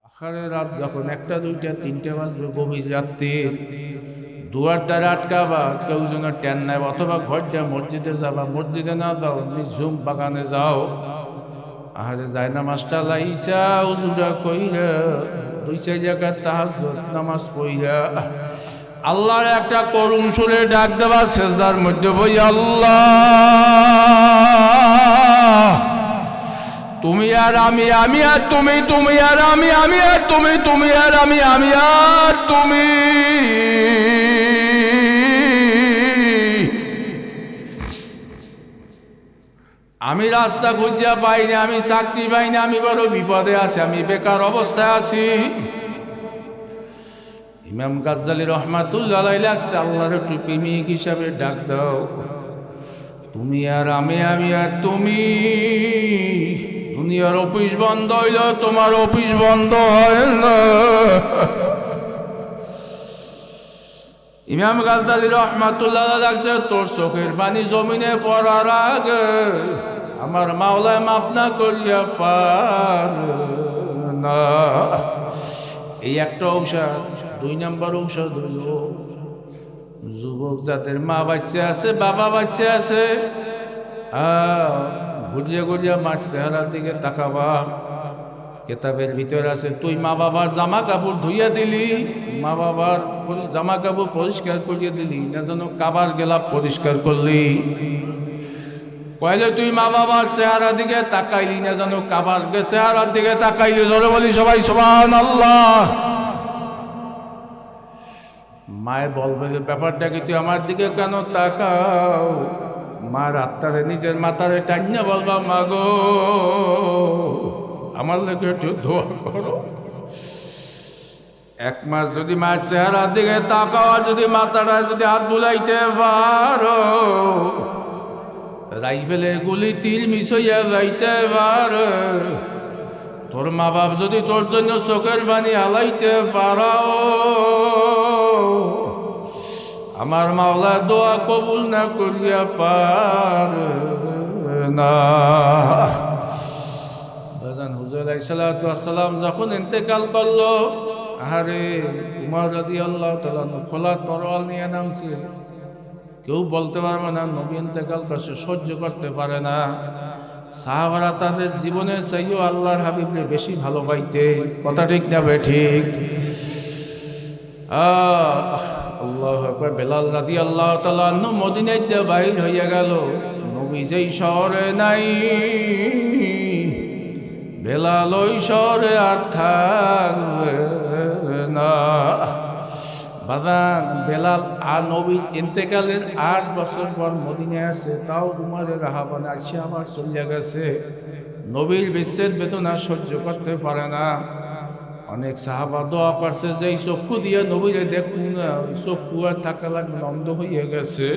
আখারে রাত যখন একটা দুইটা তিনটে বাজবে গভীর রাত্রির দুয়ারটা আটকাবা, কেউ যেন ট্যান নেয়, অথবা ঘরটা মসজিদে যাবা, মসজিদে না যাও নিঝুম বাগানে যাও। আহারে যায় নামাজটা লাইসা উজুরা কইরা দুই চার জায়গায় তাহাজ্জুদ নামাজ পড়িয়া আল্লাহর একটা করুণ সুরে ডাক দেবা, সেজদার মধ্যে বই আল্লাহ তুমি আর আমি, আমি আর তুমি, তুমি আর আমি, আমি আর তুমি, তুমি আর আমি, আমি আর তুমি। আমি রাস্তা খুঁজিয়া পাইনি, আমি চাকরি পাইনি, আমি বড় বিপদে আছি, আমি বেকার অবস্থায় আছি। ইমাম গাজ্জালী রহমাতুল্লাহ আলাইহি লাগছে আল্লাহর একটু প্রেমিক হিসাবে ডাক দাও, তুমি আর আমি, আমি আর তুমি। দুনিয়ার অফিস বন্ধ হইল, তোমার অফিস বন্ধ হয় না। ইমাম গাজ্জালী রহমাতুল্লাহ লাগছে তোর চোখের পানি জমিনে পড়ার আগে আমার মাওলায় মাফ না করিয়া পার না। এই একটা ঔষধ। দুই নম্বর ঔষধ হইল যুবক যাদের মা বাচ্চা আছে, বাবা বাচ্চা আছে, ঘুরিয়া ঘুরিয়া মার চেহারার দিকে তাকাবা। কেতাবের ভিতরে আছে তুই মা বাবার জামা কাপড় ধুইয়া দিলি, মা বাবার জামা কাপড় পরিষ্কার করিয়ে দিলি না, যেন কাবার গেলা পরিষ্কার করলি। কইলে তুই মা বাবার চেহারার দিকে তাকাইলি না, যেন কাবার চেহারার দিকে তাকাইলি। জোরে বলি সবাই সুবহানাল্লাহ। মায়ে বলবে যে ব্যাপারটা কি, তুই আমার দিকে কেন তাকাও? মার আত্মারে নিজের মাথারে টাইনা বলবা, মা গো আমার লোকে একটু দোয়া করো। এক মাস যদি মায়ের চেহারার দিকে তাকাও, আর যদি মাথাটা যদি হাত বুলাইতে পারো, রাইফেলে গুলি তীর মিশইয়া যাইতে পারো। তোর মা বাপ যদি তোর জন্য চোখের পানি হালাইতে পারাও, আমার মাওলা দোয়া কবুল না করিয়া পার না। হুজুর আলাইহিস সালাতু ওয়াস সালাম যখন ইন্তেকাল করলো, আরে উমর রাদিয়াল্লাহু তাআলা খোলা তরোয়াল নিয়ে নামছে। কেউ বলতে পারবে না নবী ইন্তেকাল করছে, সহ্য করতে পারে না। সাহাবারা তাদের জীবনের চাইও আল্লাহর হাবিবকে বেশি ভালোবাসতে। কথা ঠিক না ঠিক? আল্লাহু আকবার। বেলাল রাদিয়াল্লাহু তাআলা আনহু মদিনাতে বাইর হইয়া গেল, নবী যেই শহরে নাই বেলাল ওই শহরে আর থাকবে না। বাদান বেলাল আর নবীর ইন্তেকালের 8 বছর পর মদিনায় আছে, তাও উমরের আহ্বানে আসে আবার চলে গেছে। নবীর বিচ্ছেদ বেদনা সহ্য করতে পারে না। অনেক সাহাবা দোয়া করছে যে এই চক্ষু দিয়ে নবীরে দেখুন না, ওই চক্ষু আর থাকা লাগবে, অন্ধ হয়ে গেছে।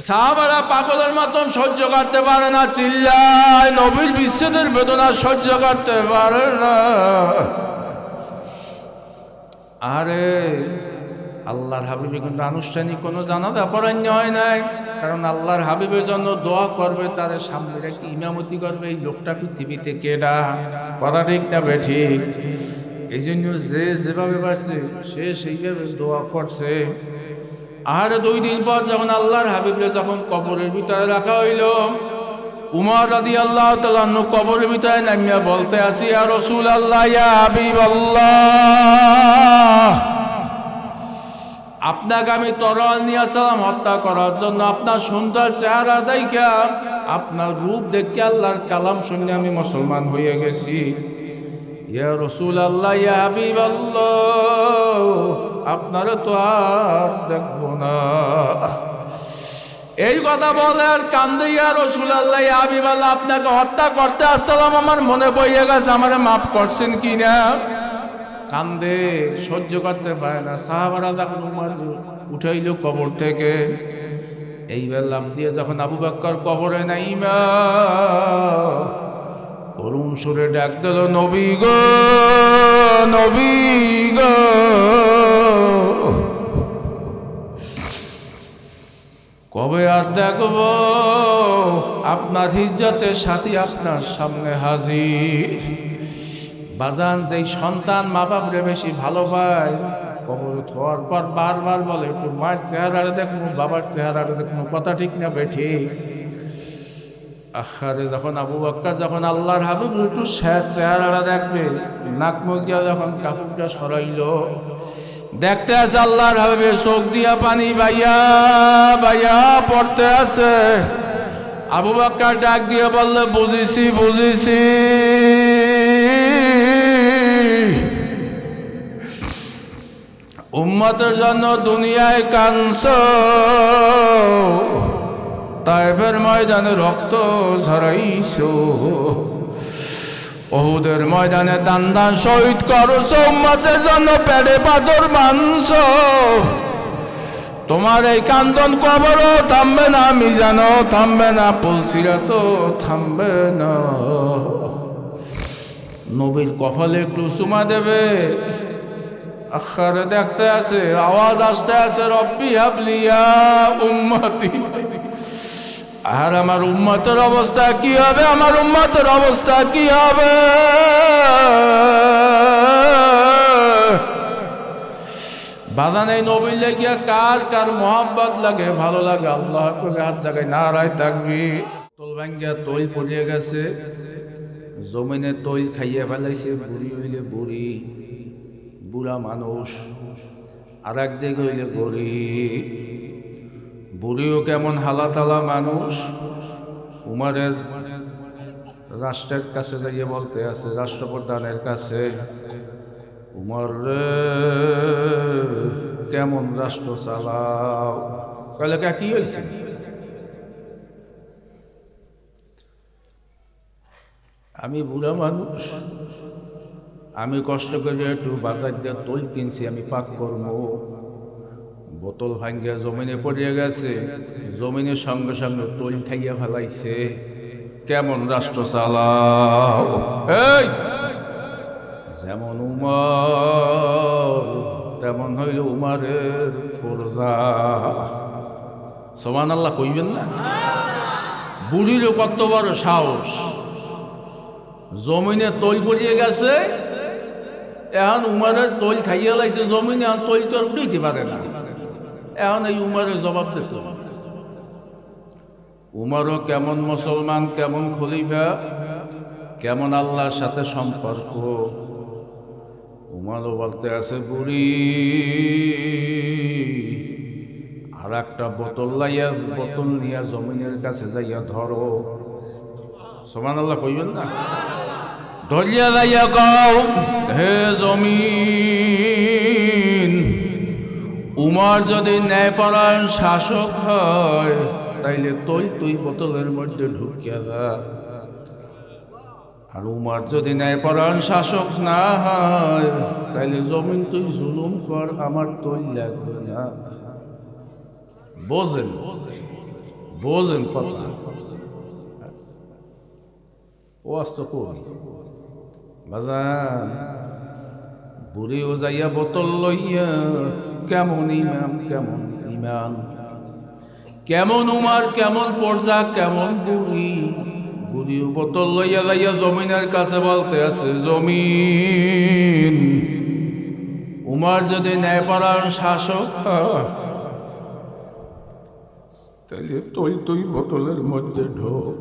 সাহাবারা পাগলের মতন সহ্য করতে পারে না, চিল্লায় নবীর বিচ্ছেদের বেদনা সহ্য করতে পারে না। আরে আল্লাহর হাবিবে কিন্তু আনুষ্ঠানিক কোনো জানাজা পড়ানো হয় নাই, কারণ আল্লাহর হাবিবের জন্য দোয়া করবে, তার সামনে রেখে ইমামতি করবে এই লোকটা পৃথিবীতে কেডা? কথা ঠিক না ঠিক? এই জন্য যে যেভাবে পারছে সে সেইভাবে দোয়া করছে। আর 2 দিন পর যখন আল্লাহর হাবিবকে যখন কবরের ভিতরে রাখা হইল, উমর রাদিয়াল্লাহু তাআলা কবরের ভিতরে নামিয়া বলতে আসি, ইয়া রাসূলুল্লাহ, ইয়া হাবিবাল্লাহ, আপনাকে আমি তরোয়াল নিয়ে আসলাম হত্যা করার জন্য। আপনার সুন্দর চেহারা দেখা, আপনার রূপ দেখে আল্লাহর কালাম শুনে আমি মুসলমান হয়ে গেছি। ইয়া রাসূলুল্লাহ, ইয়া হাবিবাল্লাহ, আপনারা তো আর দেখবো না। এই কথা বলে আর কান্দে, ইয়া রাসূলুল্লাহ, ইয়া হাবিবাল্লাহ, আপনাকে হত্যা করতে আসলাম, আমার মনে পড়ে গেছে, আমারে মাফ করছেন কিনা। কান্দে, সহ্য করতে পারে না। সাহাবারা যখন উমর উঠাইল কবর থেকে, এইবার লাফ দিয়ে যখন আবু বকর কবরে নাইমা করুণ সুরে ডাক দিল, নবী গো, নবী গো, কবে আর দেখব আপনার ইজ্জতের সাথী আপনার সামনে হাজির। বাজান যেই সন্তান মা বাপরে বেশি ভালো পায় কবর থোয়ার পর বারবার বলে একটু মার চেহারাটা দেখবো, বাবার চেহারাটা দেখবো, কথা ঠিক না বেঠি? আখারে যখন আবু বক্কর যখন আল্লাহর হাবিব একটু চেহারাটা দেখবে, নাক মুখ দিয়া যখন কাপড়টা সরাইলো, দেখতে আছে আল্লাহর হাবিবের চোখ দিয়া পানি বাইয়া বাইয়া পড়তে আছে। আবু বক্কর ডাক দিয়ে বললে, বুঝেছি বুঝেছি, উম্মতের জন্য দুনিয়ায় কাঁদছো, তায়েফের ময়দানে রক্ত ঝরাইছো, উহুদের ময়দানে দান দান শহীদ করছো, উম্মতের জন্য পেটে পাথর মানছো। তোমার এই কান্দন কবরও থামবে না, মিজানও থামবে না, পুলসিরাতও থামবে না। নবীর কপালে একটু চুমা দেবে। আখারে দেখতে আছে, আওয়াজ আসতে আছে, রব্বি হাবলিয়া উম্মতি। আর আমার উম্মতের অবস্থা কি হবে? আমার উম্মতের অবস্থা কি হবে? বাজান এই নবীর লেগিয়া কার কার মোহাম্মত লাগে, ভালো লাগে? আল্লাহ করে হাত জায়গায় নারায় তাকবীর। তোল ভাঙ্গিয়া তৈল পড়িয়ে গেছে, জমিনে তৈল খাইয়ে ফেলাইছে, বুড়ি হইলে বুড়ি, বুড়া মানুষ, আর একদিকে হইলে গরিব। বুড়িও কেমন হালাতালা মানুষ। উমারের রাষ্ট্রের কাছে যাইয়ে বলতে আছে, রাষ্ট্রপ্রধানের কাছে, উমর রে কেমন রাষ্ট্র চালাও? কইলে কি হয়েছে? আমি বুড়া মানুষ, আমি কষ্ট করে একটু বাজার দিয়ে তৈল কিনছি, আমি পাক করবো। বোতল ভাঙ্গিয়া জমিনে পড়িয়ে গেছে, জমিনের সঙ্গে সঙ্গে তৈল খাইয়া ফেলাইছে। কেমন রাষ্ট্র চালাও? এই যেমন উমর তেমন হইল উমারের প্রজা। সুবহানাল্লাহ কইবেন না? বুড়িরও কত বড় সাহস, জমিনে তৈল পড়িয়ে গেছে, এখন উমারের তৈল খাইয়া লাইছে জমিনে, এখন তৈল তো আর উঠাইতে পারে না। এখন এই উমারের জবাব দিত। উমারও কেমন মুসলমান, কেমন খলিফা, কেমন আল্লাহর সাথে সম্পর্ক। উমারও বলতে আছে, বুড়ি আর একটা বোতল নিয়ে জমিনের কাছে যাইয়া ধরো। সুবহানাল্লাহ কইবেন না? ধরিয়া যাইয়া কও, হে জমিন, উমর যদি ন্যায়পরায়ণ শাসক হয়, তাইলে তুই বোতলের মধ্যে ঢুকিয়া যা। আর উমর যদি ন্যায়পরায়ণ শাসক না হয়, তাইলে জমিন তুই জুলুম কর, আমার তৈল লাগবে না। বোঝেন বোঝেন কথা। ও আস্ত বাজান, বুড়িও যাইয়া বোতল লইয়া, কেমন ইমাম, কেমন ইমান, কেমন উমার, কেমন পর্জা, কেমন বুড়ি। বুড়িও বোতল লইয়া যাইয়া জমিনের কাছে বলতে আছে, জমিন, উমার যদি ন্যায়পরায়ণ শাসক হয়, তাহলে তুই বোতলের মধ্যে ঢোক।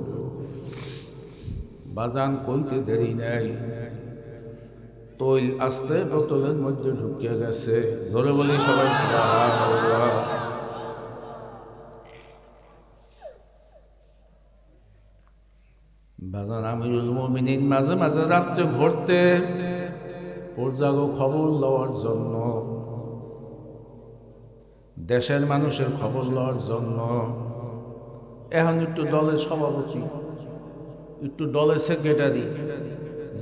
বাজান কইতে দেরি নাই, তৈল আস্তে বোতলের মধ্যে ঢুকিয়ে গেছে। ধরে বলি সবাই সুবহানাল্লাহ। বাজান আমিরুল মুমিনিন মাঝে মাঝে রাত্রে ঘুরতে পর্যাগো খবর লওয়ার জন্য, দেশের মানুষের খবর লওয়ার জন্য। এখন একটু দলের সভাপতি, একটু দলের সেক্রেটারি,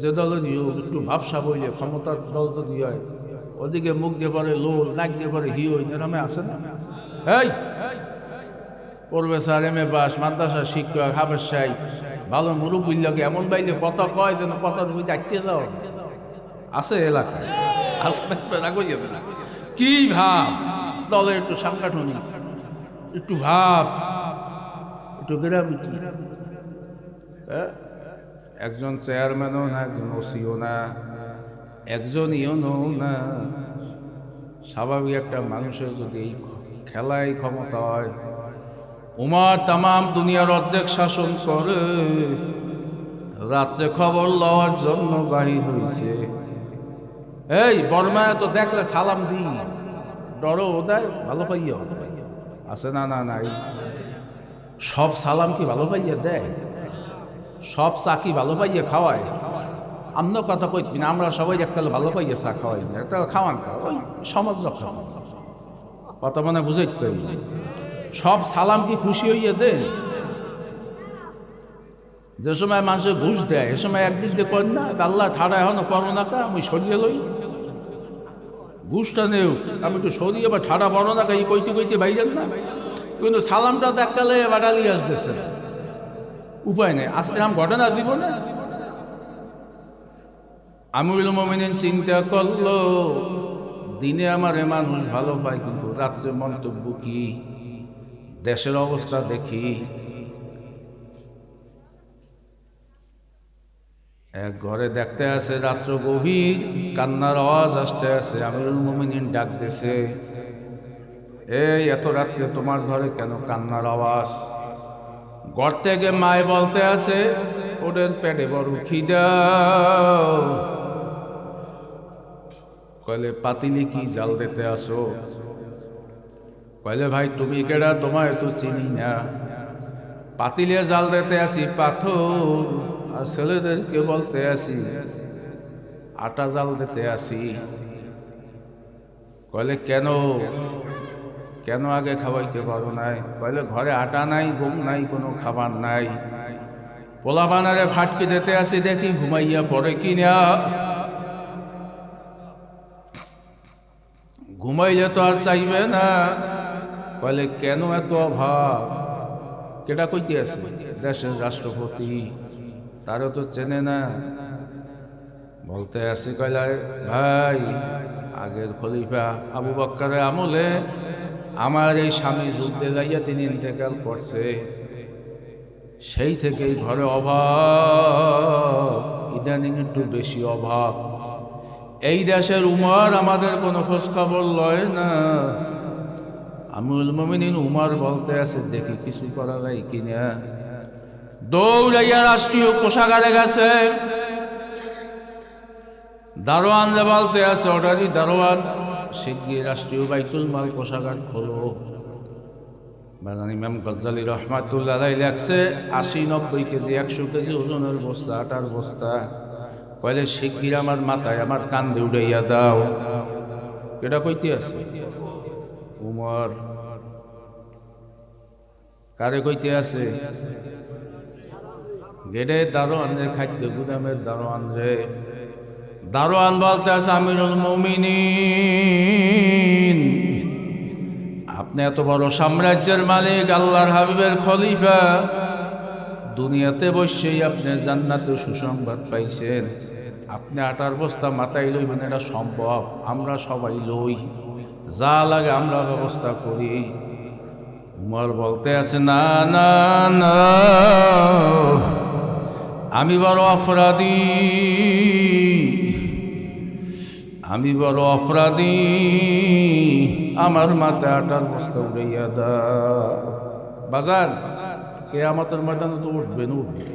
যে দলের একটু ভাবসা বইলে ক্ষমতার দল যদি হয়, ওদিকে মুখ দিয়ে পারে লোল, নাক দিয়ে পারে হিওই, এরমে আছে না? এই প্রফেসর, এম এ পাস, মাদ্রাসার শিক্ষক, হাফেজ সাহেব, ভালো মুরব্বীর লোক এমন বাইলে কথা কয় যেন কথার বই চারটে দাও আছে এলাকায়, আছে না? কি ভাব দলের একটু সাংগঠনিক, একটু ভাব, একটু গ্রাভিটি। একজন চেয়ারম্যানও না, একজন ওসিও না, একজনইও নও না। স্বাভাবিক একটা মানুষের যদি এই খেলায় ক্ষমতা হয়, উমর তামাম দুনিয়ার অর্ধেক শাসন করে, রাত্রে খবর লওয়ার জন্য বাহির হয়েছে। এই বর্মায় তো দেখলে সালাম দিই, ডরো ওদায় ভালো পাইয়া আছে না? না নাই। সব সালাম কি ভালো পাইয়া দেয়? সব চা কি ভালো পাইয়া খাওয়ায়? আমনো কথা কইবি না, আমরা সবাই এককালে ভালো পাইয়া চা খাওয়াই না, একটা খাওয়ান ওই সমাজ রক্ষা কথা মানে বুঝাইতে। সব সালাম কি খুশি হইয়া দেন? যে সময় মানুষের ঘুষ দেয় এ সময় একদিক দিয়ে করেন না, আল্লাহ ঠাড়া এখনো করো না কা, আমি সরিয়ে লই ঘুষটা নেও, আমি একটু সরিয়ে বা ঠাড়া বড় না কা, এই কইতে কইতে বাইরেন না। কিন্তু সালামটা তো এককালে বাড়ালি আসতেছে, উপায় নেই, আজকে আমি ঘটনা দিব না। আমিরুল মুমিনিন চিন্তা করলো, দিনে আমার মানুষ ভালো পায়, কিন্তু রাত্রে মন্তব্য কি? দেশের অবস্থা দেখি। এক ঘরে দেখতে আছে রাত্র গভীর, কান্নার আওয়াজ আসতে আছে। আমিরুল মুমিনিন ডাক দিছে, এই এত রাত্রে তোমার ঘরে কেন কান্নার আওয়াজ? ঘর থেকে মায় বলতে আছে, ওদের পেটে বড় খিদা। কইলে পাতিলি কি জাল দিতে আসো? কইলে ভাই তুমি কেডা, তোমায় তো চিনি না। পাতিলে জাল দিতে আসি পাথর, আর ছেলেদেরকে বলতে আসি আটা জাল দিতে আসি। কইলে কেন কেন আগে খাওয়াইতে পারো নাই? কইলে ঘরে আটা নাই, ঘুম নাই, কোনো খাবার নাই। পোলা বানারে ফাটকি দিতে আসি, দেখি ঘুমাইয়া পড়ে কিনা। ঘুমাইলে তো আর চাইবে না। কইলে কেন এত অভাব? কেটা কইতে আছে? দেশের রাষ্ট্রপতি, তারও তো চেনে না। বলতে আসি, কইলা ভাই আগের খলিফা আবু বক্করের আমলে আমার এই স্বামী যুদ্ধে যাইয়া তিনি ইন্তেকাল করছে, সেই থেকেই ঘরে অভাব, ইদানিং একটু বেশি অভাব। এই দেশের উমর আমাদের কোনো খোঁজ খবর লয় না। আমিরুল মুমিনিন উমর বলতে আছে, দেখি কিছু করা যায় কিনা। দৌড়াইয়া রাষ্ট্রীয় কোষাগারে গেছে। দারোয়ান যে বলতে আছে, অর্ডারি দারোয়ান, শিগগির রাষ্ট্রীয় বাইতুল মাল কোষাগার খোলো। ইমাম গজ্জালী রহমাতুল্লাহ আলাইহি লেখছে 80-90 কেজি 100 কেজি ওজনের বস্তা, আটার বস্তা। কইলে শিগগির আমার মাথায় আমার কান্দে উড়াইয়া দাও। কেটা কইতে আছে? উমর। কারে কইতে আছে? গেটে দারোয়ান রে, খাদ্য গুদামের দারোয়ান রে। দারোয়ান বলতে আছে, আমিরুল মুমিনিন আপনি এত বড় সাম্রাজ্যের মালিক, আল্লাহর হাবিবের খলিফা, দুনিয়াতে বসেই আপনি জান্নাতে সুসংবাদ পাইছেন, আপনি আটার বস্তা মাথায় লইবেন, এটা সম্ভব? আমরা সবাই লই, যা লাগে আমরা ব্যবস্থা করি। উমর বলতে আছে, না না না, আমি বড় অপরাধী, আমি বড় অপরাধী, আমার মাথায় আটার বস্তা উড়াইয়া দাও। বাজার কিয়ামতের ময়দানে তো উঠবেন, উঠবে।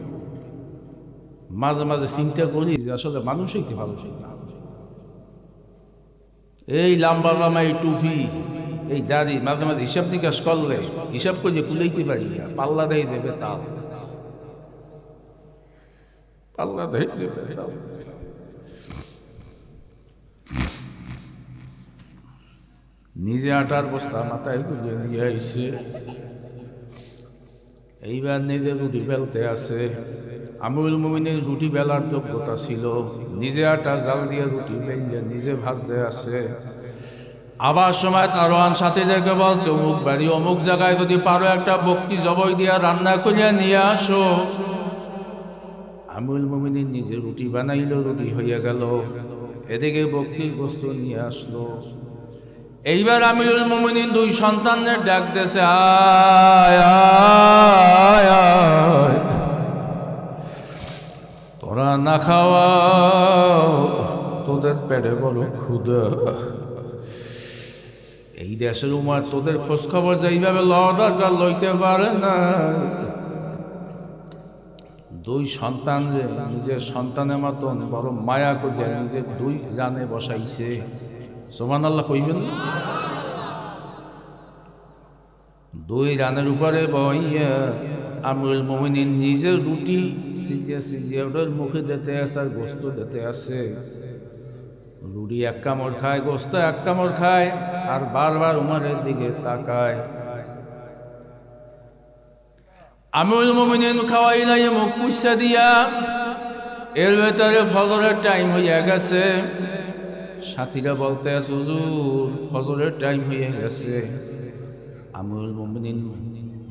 মাঝে মাঝে চিন্তা করি যে আসলে মানুষই কি ভালো না। এই লাম্বা লাম্বা এই টুপি, এই দাড়ি, মাঝে মাঝে হিসাব নিকাশ করলে হিসাব করে কুলাইতে পারি না। পাল্লা দেয় দেবে তাও, পাল্লা দেয় দেবে তাও। নিজে আটার বস্তা মাথায় গুলিয়ে নিয়ে আইছে, এইবার নিজে রুটি বেলতে আছে। আমিরুল মুমিনের রুটি বেলার যোগ্যতা ছিল, নিজে আটা জাল দিয়ে রুটি বেললে নিজে ভাজতে আছে। আবার সময় দারোয়ান সাথীদেরকে বলছে, অমুক বাড়ি অমুক জায়গায় যদি পারো একটা বকরি জবাই দিয়া রান্না করিয়া নিয়ে আসো। আমিরুল মুমিনিন নিজে রুটি বানাইল, রুটি হইয়া গেল, এদিকে বকরির গোশত নিয়ে আসলো। এইবার আমিরুল মুমিনিন দুই সন্তানের ডাক দিয়েছে, আয় আয় আয়, তোরা না খাওয়াও তোদের পেটে বড় ক্ষুধা। এই দেশের উমার তোদের খোঁজ খবর যেইভাবে লওয়া দরকার লইতে পারে না। দুই সন্তান নিজের সন্তানের মতন বড় মায়া করিয়া নিজের দুই রানে বসাইছে। সুবহানাল্লাহ কইবেন না? দুই রানের উপরে বইয়া আমিরুল মুমিনিন নিজের রুটি সিজিয়া সিজিয়া ওটার মুখে দিতে আছে আর গোস্ত দিতে আছে। রুটি এক কামড় খায়, গোস্ত এক কামড় খায়, আর বারবার উমরের দিকে তাকায়। আমিরুল মুমিনিন খাওয়াইলাই মুখ পুষা দিয়া। এর ভেতরে ফজরের টাইম হইয়া গেছে। সাথীরা বলতে আছে হুজুর ফজরের টাইম হইয়া গেছে। আমিরুল মুমিনিন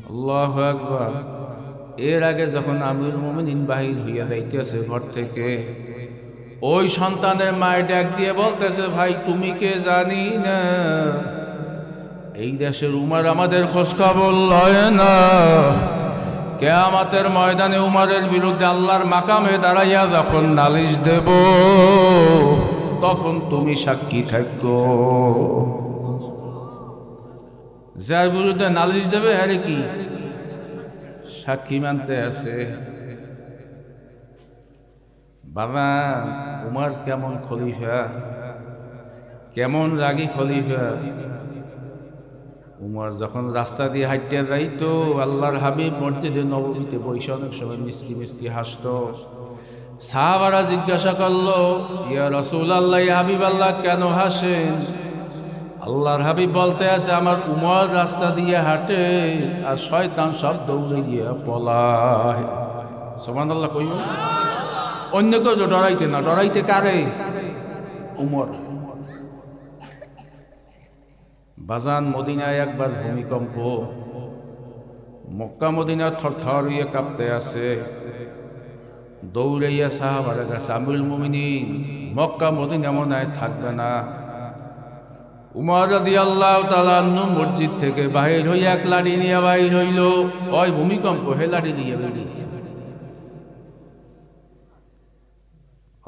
আল্লাহু আকবার। এর আগে যখন আমিরুল মুমিনিন বাহির হইয়া যাইতেছে ঘর থেকে, ওই সন্তানের মায়ের ডাক দিয়ে বলতেছে ভাই তুমি কে জানি না, এই দেশের উমর আমাদের খোঁজ খবর লয় না। কিয়ামতের ময়দানে উমরের বিরুদ্ধে আল্লাহর মাকামে দাঁড়াইয়া যখন নালিশ দেব তখন তুমি সাক্ষী থাকো। যার বিরুদ্ধে নালিশ দেবে হ্যারে কি সাক্ষী মানতে আছে। বাবা উমর কেমন খলিফা, কেমন রাগী খলিফা। উমর যখন রাস্তা দিয়ে হাঁটতে যাইতো, আল্লাহর হাবিব মসজিদে নববীতে বসে অনেক সময় মিসকি মিসকি হাসতো। সাহাবারা জিজ্ঞাসা করলো ইয়া রাসূলুল্লাহ, ইয়া হাবিবাল্লাহ কেন হাসেন? আল্লাহর হাবিব বলতে আছে আমার উমর রাস্তা দিয়ে হাঁটে আর শয়তান সব দৌড়ে গিয়ে পলায়। সুবহানাল্লাহ কইব। অন্য কেউ ডরাইতে না, ডরাইতে কারে? উমর। বাজান মদিনায় একবার ভূমিকম্প, মক্কা মদিনা থরথর হইয়া কাঁপতে আছে। দৌড়াইয়া সাহাবারা কাছে আমিরুল মুমিনিন মক্কা মদিনা মনে হয় থাকবে না। উমর রাদিয়াল্লাহু তাআলা আনহু মসজিদ থেকে বাহির হইয়া এক লাঠি নিয়ে বাহির হইল। ওই ভূমিকম্প হে লাঠি দিয়ে বেরিয়েছে।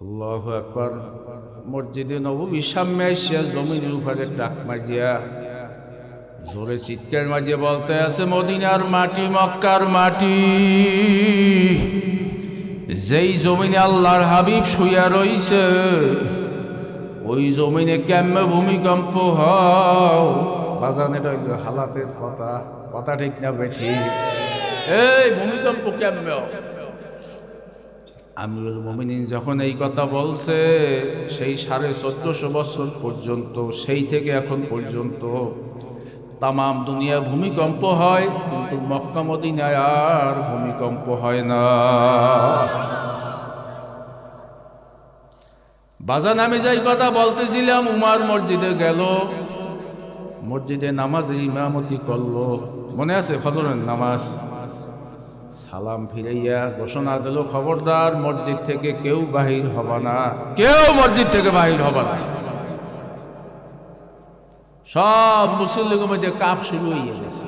আল্লাহু আকবার। মসজিদে নববীর সামনে এসে জমিনের উপরে ডাক মারিয়া জোরে চিৎকার মারিয়া বলতে আছে মদিনার মাটি মক্কার মাটি, যেই জমিনে আল্লাহর হাবিব শুইয়া রইছে ওই জমিনে কেমনে ভূমিকম্প হও। বাজান এটা হালাতের কথা, কথা ঠিক না বেঠি? এই ভূমিকম্প কেমনে? আমিরুল মুমিনিন যখন এই কথা বলছে সেই 1450 বছর পর্যন্ত, সেই থেকে এখন পর্যন্ত তাম দুনিয়া ভূমিকম্প হয়, কিন্তু মক্কা মদিনায় আর ভূমিকম্প হয় না। বাজান আমি যাই কথা বলতেছিলাম, উমর মসজিদে গেল, মসজিদে নামাজে ইমামতি করলো। মনে আছে ফজরের নামাজ? সালাম ফিরাইয়া ঘোষণা দিল খবরদার মসজিদ থেকে কেউ বাহির হবে না, কেউ মসজিদ থেকে বাহির হবে না। সব মুসল্লিদের মধ্যে কাপ শুরু হয়ে গেছে।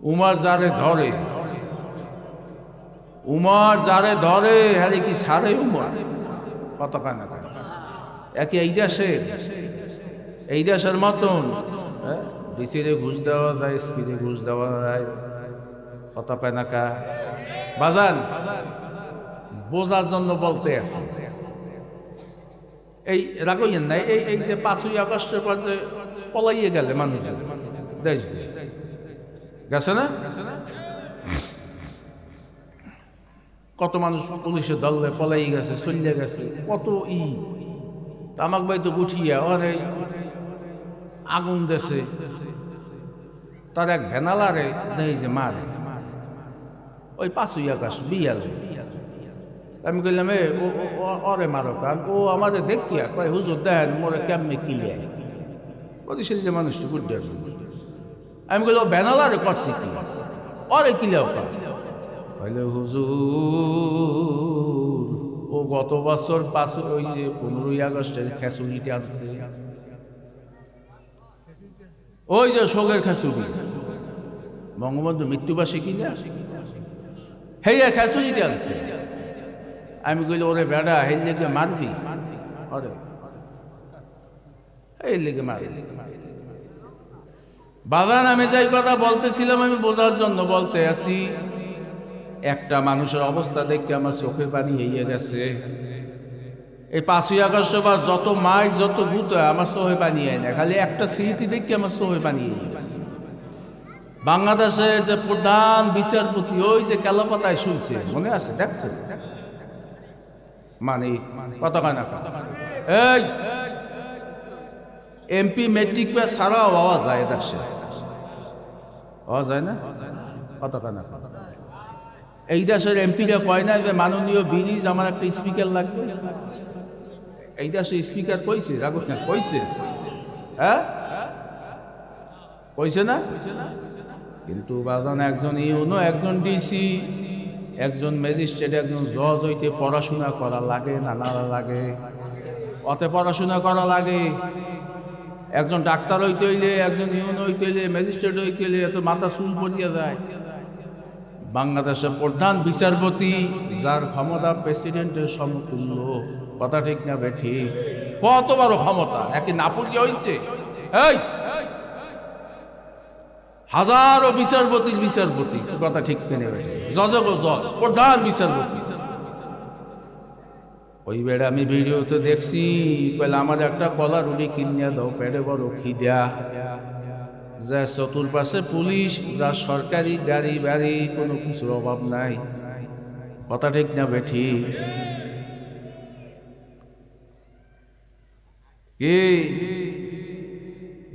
উমর যারে ধরে, উমর যারে ধরে হ্যাঁ কি সারে উমর কত কানা একে এই দেশের মতন ডিসিরে ঘুষ দেওয়া যায়, স্পিডে ঘুষ দেওয়া যায়, কত পেনাকা। বাজান বোঝার জন্য বলতে আছে, এই রাগইয়েন নাই। এই যে 5ই আগস্টের পর যে পলাইয়ে গেলে মানুষ দেশ গেছে না, কত মানুষ পুলিশের দলে পলাই গেছে, চলে গেছে, কত তামাক বাই তো উঠিয়া ওরে আগুন দেশে তার এক ভেনালারে দেখি যে মারে ওই 5ই আগস্ট বিয়ালে। আমি কইলাম ওরে মারো কান, ও আমাদের দেখিয়া কয় হুজুর দেখেন মোরে কেমনে কিলিয়ায় প্রতিশীল যে মানুষটি বুঝতে। আমি কইল ভেনালারে করছি কি, ওরে কিলিয়াও কইলে হুজুর ও গত বছর 15ই আগস্টের খেসুরিটি আনছে, ওই যে শোকের খেসুরি বঙ্গবন্ধু মৃত্যুবার্ষিকী না, হেয়া খেসুরিটি আনছে। আমি কইলে ওরে বেড়া এই লেগে মারবি, ওরে এই লেগে মারবি। বাজান আমি যাই কথা বলতেছিলাম আমি বোঝার জন্য বলতে আছি, একটা মানুষের অবস্থা দেখে আমার চোখে পানি এগিয়ে গেছে। এই 5ই আগস্ট বা যত মাইক যত ভূত হয় আমার চোখে পানি হয় না, খালি একটা স্মৃতি দেখে আমার চোখে পানি এগিয়ে গেছে। বাংলাদেশের যে প্রধান বিচারপতি ওই যে কেলাপাতায় শুনছে, মনে আছে? দেখছে মানে কথা কয় না, এই এমপি মেট্রিক পাস ছাড়াও পাওয়া যায়, দেখছে পাওয়া যায় না, কথা কয় না। এই দেশের এমপিরা কয় না যে মাননীয় ব্রিজ আমার একটা স্পিকার লাগবে? এই দেশের স্পিকার কইছে, রাখুন না, কইছে, হ্যাঁ কইছে না? কিন্তু বাজান একজন ইউনো, একজন ডিসি, একজন ম্যাজিস্ট্রেট, একজন জজ হইতে পড়াশোনা করা লাগে না? না লাগে, অতে পড়াশোনা করা লাগে। একজন ডাক্তার হইতে হইলে, একজন ইউনো হইতে হইলে, ম্যাজিস্ট্রেট হইতে হইলে এত মাথা চুল পড়িয়া যায়। বাংলাদেশের প্রধান বিচারপতি যার ক্ষমতা প্রেসিডেন্টের সমতুল্য, কথা ঠিক না বেঠি? কত বড় ক্ষমতা, একই নাপুরিয়া হয়েছে। এই হাজারো বিচারপতির বিচারপতি, কথা ঠিক কেনে বেঠে? জজ প্রধান বিচারপতি। ওই বেড়ে আমি ভিডিওতে দেখছি, বলে আমার একটা কলা রুটি কিনিয়া দাও, পেটে বড় খিদা। যা চতুর্পাশে পুলিশ, যা সরকারি গাড়ি বাড়ি, কোনো কিছুর অভাব নাই, কথা ঠিক না বেঠি? কি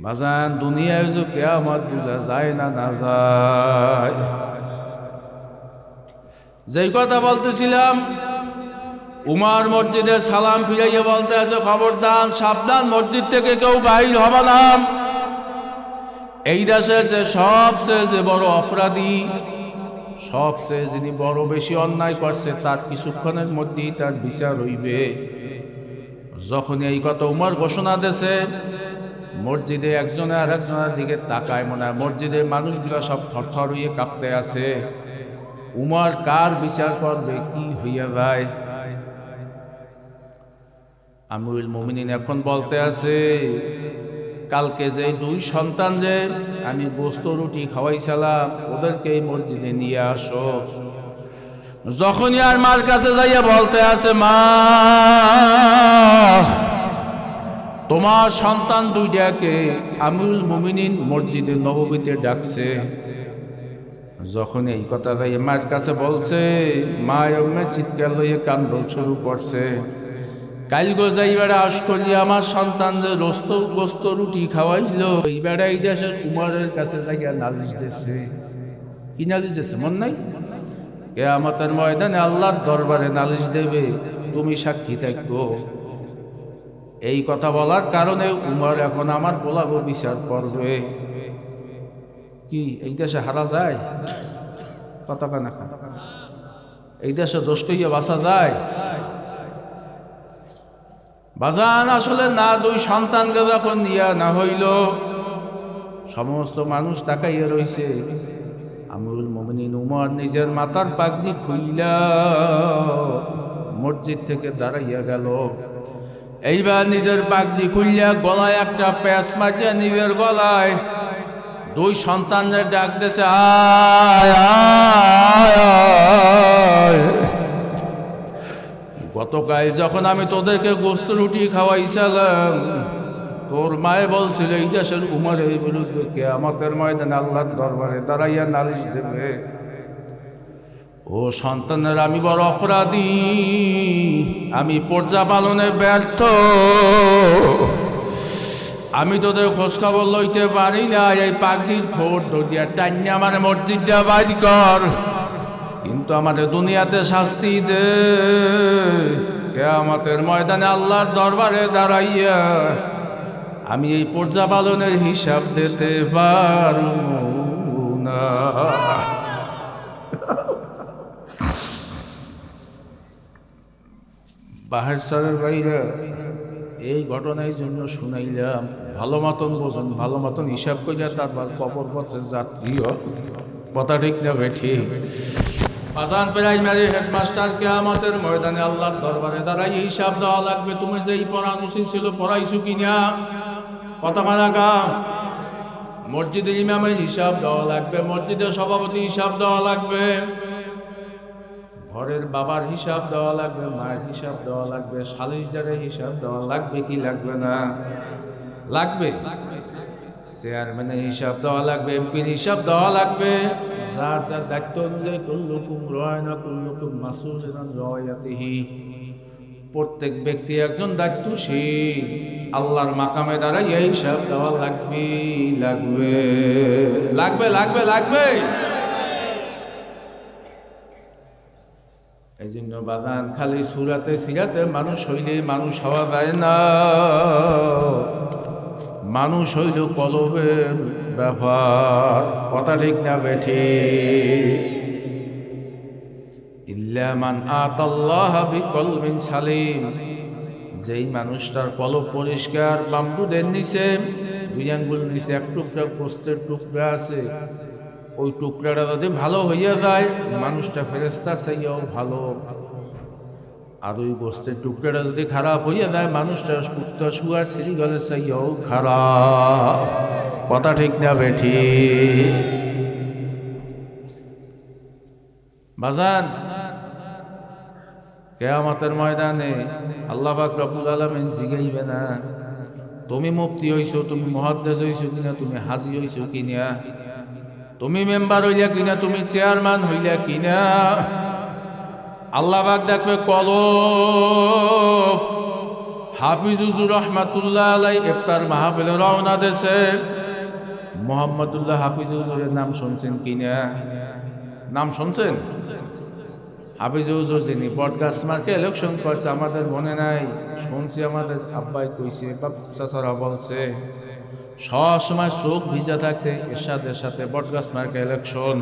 বাজান দুনিয়ায় যে কিয়ামত বুঝা যায় না, না যায়। যেই কথা বলতেছিলাম, উমার মসজিদে সালাম ফিরাইয়া বলতে আছে, খবরদার সাবধান, মসজিদ থেকে কেউ বাইর হবে না। এই দেশের যে সবচেয়ে যে বড় অপরাধী, সবচেয়ে যিনি বড় বেশি অন্যায় করছে, তার কিছুক্ষণের মধ্যেই তার বিচার হইবে। যখন এই কথা উমর ঘোষণা দিয়েছে, মসজিদে একজনে আর একজনের দিকে তাকায়, মনে হয় মসজিদের মানুষগুলো সব থরথর হইয়ে কাঁপতে আছে। উমর কার বিচার করবে, কি হইয়া যায়? আমিরুল মুমিনিন এখন বলতে আছে, কালকে যে 2 সন্তান যে আমি গোস্ত রুটি খাওয়াইছিলাম, ওদেরকে এই মসজিদে নিয়ে আসো। যখনই আর মার কাছে যাইয়া বলতে আছে, মা তোমার সন্তান 2টাকে আমিরুল মুমিনিন মসজিদে নববীতে ডাকছে। যখন এই কথা যাইয়া মার কাছে বলছে, মা এমনি চিৎকার লইয়ে কান্দ শুরু করছে। কালগো যাই বেড়া আশ করলি আমার সন্তান যে গোস্ত রুটি খাওয়াইলো, এই বেড়া এই দেশের উমরের কাছে যাইয়া নালিশ দিয়েছে। কি নালিশ দিয়েছে মন নাই? কিয়ামতের ময়দানে আল্লাহর দরবারে নালিশ দেবে, তুমি সাক্ষী থাকো। এই কথা বলার কারণে উমর এখন আমার বলাবো বিচার করবে। কি এই দেশে হারা যায়? কথা কানা, এই দেশে দোষ কইয়া বাঁচা যায়? বাজান আসলে না, 2 সন্তানকে যখন নিয়া না হইল, সমস্ত মানুষ তাকাইয়া রইছে। আমিরুল মুমিনিন উমর নিজের মাথার পাগড়ি খুইলা মসজিদ থেকে দাঁড়াইয়া গেল। এইবার নিজের পাগড়ি খুইলা গলায় একটা প্যাঁচ মারিয়া নিজের গলায় 2 সন্তানের ডাক দিয়েছে, আয় আয় আয়। গতকাল যখন আমি তোদেরকে গোস্ত রুটি খাওয়াইছিলাম, তোর মায়ে বলছিল এই দেশের উমরের বিরুদ্ধে কিয়ামতের ময়দানে আল্লাহর দরবারে দাঁড়াইয়া নালিশ দেবে। ও সন্তানের, আমি বড় অপরাধী, আমি পর্যা পালনে ব্যর্থ, আমি তোদের খোঁজখবর লইতে পারি না। এই পাগড়ির ফোট ধরিয়া টাইনে আমার মসজিদটা বাইর কর, কিন্তু আমাদের দুনিয়াতে শাস্তি দে। কিয়ামতের ময়দানে আল্লাহর দরবারে দাঁড়াইয়া আমি এই পর্যা পালনের হিসাব দিতে পারব না। বাহের সারের বাইরে এই ঘটনার জন্য শুনাইলাম, ভালো মতন বোঝেন, ভালো মতন হিসাব করিয়া তারপর কবর পথে যাত্রীও, কথা ঠিক না বেঠি? আজান প্রাইমারি হেডমাস্টার কিয়ামতের ময়দানে আল্লাহর দরবারে দাঁড়াই হিসাব দেওয়া লাগবে। তুমি যেই পড়ানো উচিত ছিল পড়াইছো কিনা, কতখানা মসজিদের ইমামের হিসাব দেওয়া লাগবে, মসজিদের সভাপতি হিসাব দেওয়া লাগবে, ঘরের বাবার হিসাব দেওয়া লাগবে, মায়ের হিসাব দেওয়া লাগবে, সালিশদারের হিসাব দেওয়া লাগবে কি লাগবে না? লাগবে। চেয়ারম্যানের হিসাব দেওয়া লাগবে, এমপির হিসাব দেওয়া লাগবে। যার যার দায়িত্ব অনুযায়ী কুল্লুকুম রায়না কুল্লুকুম মাসউলুন আন রায়াতিহি। প্রত্যেক ব্যক্তি একজন দায়িত্বশীল। আল্লাহর মাকামে দাঁড়াই এই হিসাব দেওয়া লাগবে লাগবে লাগবে লাগবে লাগবে। এই জন্য বাগান খালি সুরাতে সিরাতে মানুষ হইলে মানুষ হওয়া যায় না। মানুষ হইল কলবের ব্যাপার, কথা ঠিক না বেঠি? ইল্লা মান আতাল্লাহ বিকলবিন সালিম। যেই মানুষটার কলব পরিষ্কার, বাম্বুদের নিচে 2 আঙ্গুল নিচে এক টুকরা গোস্তের টুকরা আছে, ওই টুকরাটা যদি ভালো হইয়া যায় মানুষটা ফেরেশতা চাইয়াও ভালো। আর ওই গোস্তের টুকরাটা যদি খারাপ হইয়া যায় মানুষটা কুত্তা শুয়ার শ্রীগলের চাইয়াও খারাপ, কথা ঠিক না বেঠি? বাজান কিয়ামতের ময়দানে আল্লাহ পাক রব্বুল আলামিন জিগাইবে না তুমি মুফতি হইছো, তুমি মুহাদ্দিস হইছো কিনা, তুমি হাজী হইছো কিনা, তুমি মেম্বার হইলা কিনা, তুমি চেয়ারম্যান হইলা কিনা। আল্লাহ পাক দেখবে কলব। হাফিজ হুজুর রহমাতুল্লাহ আলাইহি ইফতার মাহফিলে রওনা দেছে। মুহাম্মদুল্লাহ হাফিজ হুজুরের নাম শুনছেন কিনা? নাম শুনছেন? হাফিজ হুজুর যিনি বটগাছ মার্কে ইলেকশন করছে, আমাদের মনে নাই? শুনছি, আমাদের আব্বাই কইছে, বাপ চাচারা বলছে। সব সময় চোখ ভিজা থাকতে এরশাদের সাথে বটগাছ মার্কে ইলেকশন।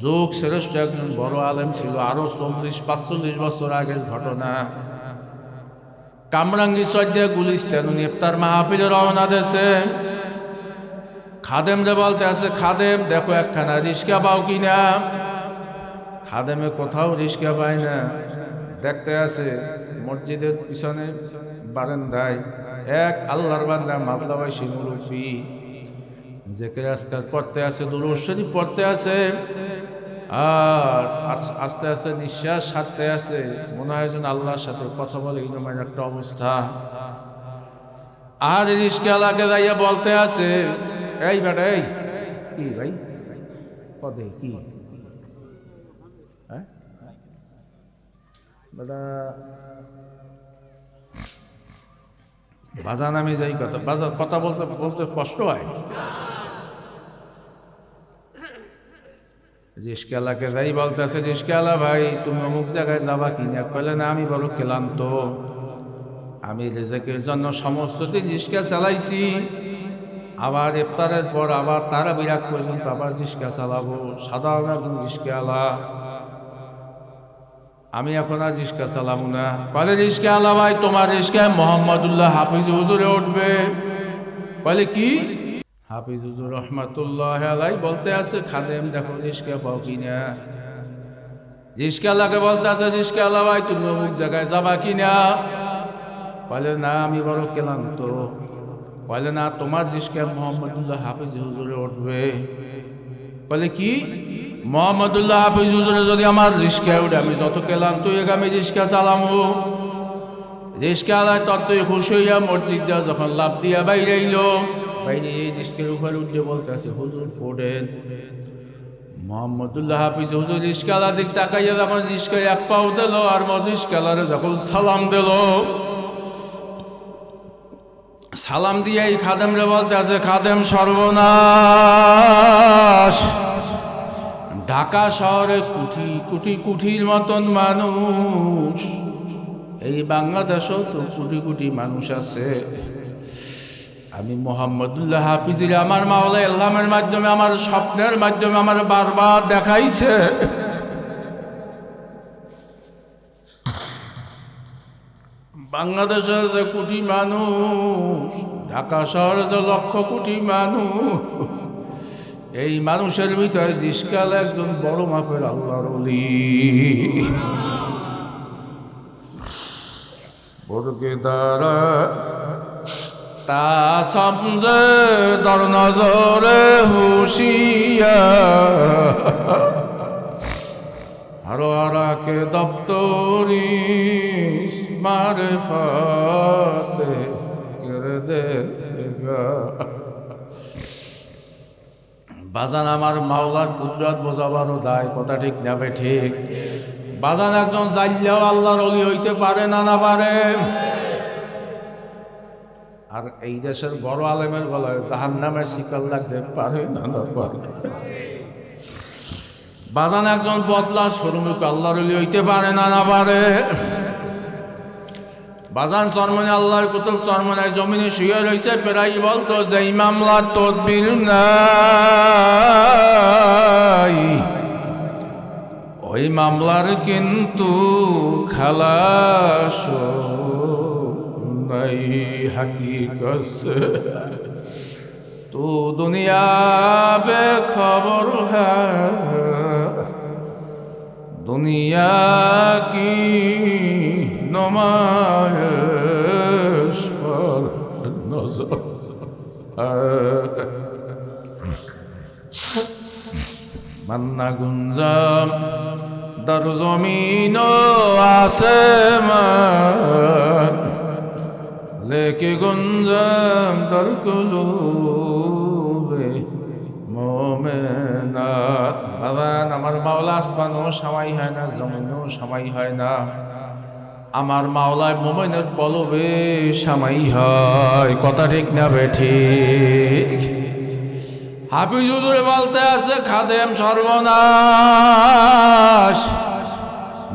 যুগ শ্রেষ্ঠ একজন বড় আলেম ছিল, আরো 40-45 বছর আগের ঘটনা। কামরাঙ্গি সজ্জা গুলিস্তান ইফতার মাহফিলে রওনা দেছে। খাদেম যে বলতে আছে, খাদেম দেখো একখানা রিস্কা পাও কিনা। খাদেমে কোথাও রিস্কা পায় না। দেখতে আছে মসজিদের পিছনে বারান্দায় এক আল্লাহর বান্দা মাতলাবাসী মুরব্বী জিকির আজকার পড়তে আছে, দুরূদ শরীফ পড়তে আছে, আর আস্তে আস্তে নিঃশ্বাস ছাড়তে আছে। মনে হয় যেন আল্লাহর সাথে কথা বলে এরকম একটা অবস্থা। আর রিস্কাওয়ালাকে যাইয়া বলতে আছে, এই বেটা, এই কি ভাই কদে কি বেটা বাজান, আমি যাই কথা বলতে বলতে কষ্ট হয়। রিস্কাওয়ালাকে যাই বলতেছে, রিস্কাওয়ালা ভাই তুমি অমুক জায়গায় যাবা কিনা? কইলে না, আমি বড় ক্লান্ত, আমি রিজিকের জন্য সমস্ত দিন রিস্কা চালাইছি, আবার ইফতারের পর আবার তারাবির আগ পর্যন্ত আবার রিস্কা চালাবো। সাধারণ একজন রিস্কাওয়ালা, আমি এখন আর রিস্কা চালাবো না। বলে রিস্কাওয়ালা ভাই তোমার রিস্কায় মোহাম্মদুল্লাহ হাফিজ হুজুরে উঠবে। বলে কি? হাফিজ হুজুর রহমাতুল্লাহ আলাইহি বলতে আছে, খাদেম দেখো রিস্কা পাও কিনা। রিস্কাওয়ালাকে বলতে আছে, রিস্কাওয়ালা ভাই তুমি অমুক জায়গায় যাবা কিনা? বলে না, আমি বড় ক্লান্ত। বলে না, তোমার রিস্কায় মোহাম্মদুল্লাহ হাফিজ হুজুরে উঠবে। বলে কি? মোহাম্মদুল্লাহ হাফিজ হুজুরে যদি আমার রিস্কায় উঠে, আমি যত ক্লান্ত হয়ে আমি রিস্কা চালামো। রিস্কাওয়ালা ততই খুশি হইয়া মসজিদ যা যখন লাভ দিয়া বাইরে আইলো, বাইরে এই রিস্কের উপরে উঠে বলতে আছে, হুজুর পড়েন। মোহাম্মদুল্লাহ হাফিজ হুজুর রিস্কাওয়ালার দিক তাকাইয়া যখন রিস্কায় এক পাও দিল, আর রিস্কাওয়ালারে যখন সালাম দিল, সালাম দিয়ে এই খাদেমরে বলতে আছে, খাদেম সর্বনাশ, ঢাকা শহরে কোটি কোটি কোটির মতন মানুষ, এই বাংলাদেশেও তো কোটি কোটি মানুষ আছে। আমি মোহাম্মদুল্লাহ হাফিজের আমার মাওলা ইলহামের মাধ্যমে, আমার স্বপ্নের মাধ্যমে আমার বারবার দেখাইছে, বাংলাদেশের যে কোটি মানুষ, ঢাকা শহরে যে লক্ষ কোটি মানুষ, এই মানুষের ভিতরে দিশকাল একজন বড় মাপের আল্লাহর ওলি। বরকে দ্বারা তা সমঝে দর নজরে হুশিয়ার হারাকে দপ্তরি মারফতে করে দেগা। বাজান আমার মাওলার কুদরত বোঝাবারও দায়, কথা ঠিক না বে ঠিক? বাজান একজন জাল্লাও আল্লাহর ওলি হইতে পারে না, না পারে? আর এই দেশের বড় আলেমের গলায় জাহান্নামের শিকল লাগতে পারে না, না পারে? বাজান একজন বদলা স্বরূপ আল্লাহর ওলি হইতে পারে না, না পারে? বাজান চরমনে আল্লাহর কুতুব চরমনে জমিনে শুয়ে রয়েছে, প্রায় বলতো যে মামলা তদবির নাই, ওই মামলার কিন্তু খালাস নাই। হাকিকত তো দুনিয়া বে খবর হ্যায়, দুনিয়া কি নমায়শ পর নজর। মান্না গুঞ্জাম দর জমিন আসমান, লেকে গুঞ্জাম দর কুলুবে মোমেনাত। বাবান আমার মাওলা আসমানও সামাই হয় না, জমিনও সামাই হয় না, আমার মাওলায় মোমেনের কলবে সামাই হয়। কথা ঠিক না বে ঠিক? হাফিজ হুজুরে বলতে আছে খাদেম সর্বনাশ।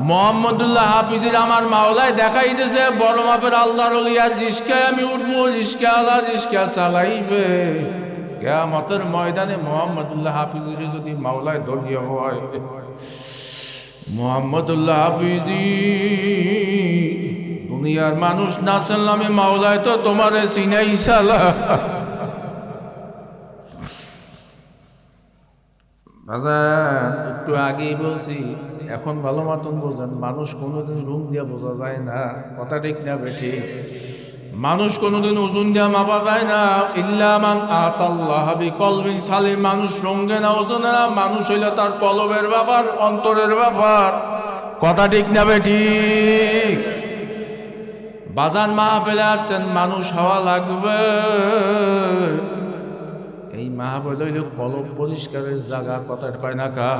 মোহাম্মদুল্লাহ হাফিজের আমার মাওলায় দেখাই দিয়েছে বড় মাপের আল্লাহর ওলি, আর রিস্কায় আমি উঠবো, রিস্কা আল্লাহ রিস্কা চালাইবে। কিয়ামতের ময়দানে মোহাম্মদুল্লাহ হাফিজের যদি মাওলায় দলীয় হয়, মোহাম্মদুল্লাহ হাফিজি দুনিয়ার মানুষ না শুনলাম মাওলায় তো তোমারে চিনাই সালা। একটু আগেই বলছি, এখন ভালো মতন বোঝেন, মানুষ কোনোদিন রুম দিয়া বোঝা যায় না, কথা ঠিক না বেঠি? মানুষ কোনোদিন ওজন দিয়া মাপা যায় না। ইল্লা মান আতাল্লাহ বিকলবিন সালিম, মানুষ রঙে না ওজনে না, মানুষ হইলে তার কলবের ব্যাপার, অন্তরের ব্যাপার। কথা ঠিক না বেঠি? বাজান মাহফিলে আসছেন, মানুষ হওয়া লাগবে। এই মাহফিল হইল কলব পরিষ্কারের জায়গা, কথা কয় না কা?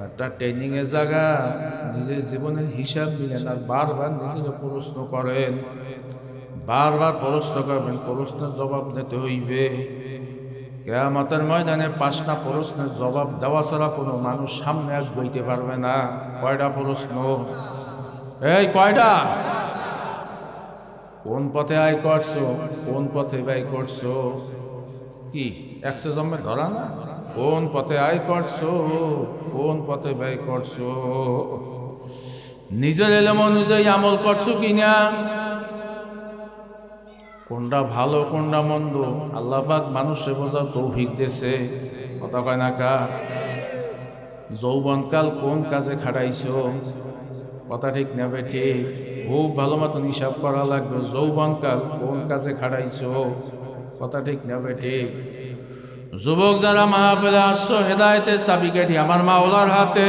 একটা ট্রেনিং এর জায়গা। নিজের জীবনের হিসাব নিলেন আর বারবার নিজেকে প্রশ্ন করেন, বারবার প্রশ্ন করবেন, প্রশ্নের জবাব দিতে হইবে। কিয়ামতের ময়দানে 5টা প্রশ্নের জবাব দেওয়া ছাড়া কোনো মানুষ সামনে এক বইতে পারবে না। কয়টা প্রশ্ন? এই কয়টা? কোন পথে আয় করছো, কোন পথে ব্যয় করছো? কি একশো জন্মে ধরা না? কোন পথে আয় করছো, কোন পথে ব্যয় করছো? নিজের এলেম অনুযায়ী আমল করছো কিনা? কোনটা ভালো কোনটা মন্দ আল্লাহ পাক মানুষে বোঝার তৌফিক দিয়েছে। কথা কয় না কা? যৌবনকাল কোন কাজে খাটাইছো? কথা ঠিক নেবে ঠিক? খুব ভালো মতন হিসাব করা লাগবে, যৌবনকাল কোন কাজে খাটাইছো? কথা ঠিক নেবে ঠিক? যুবক যারা মাহফিলে আসছো, হেদায়েতের চাবিকাঠি আমার মাওলার হাতে।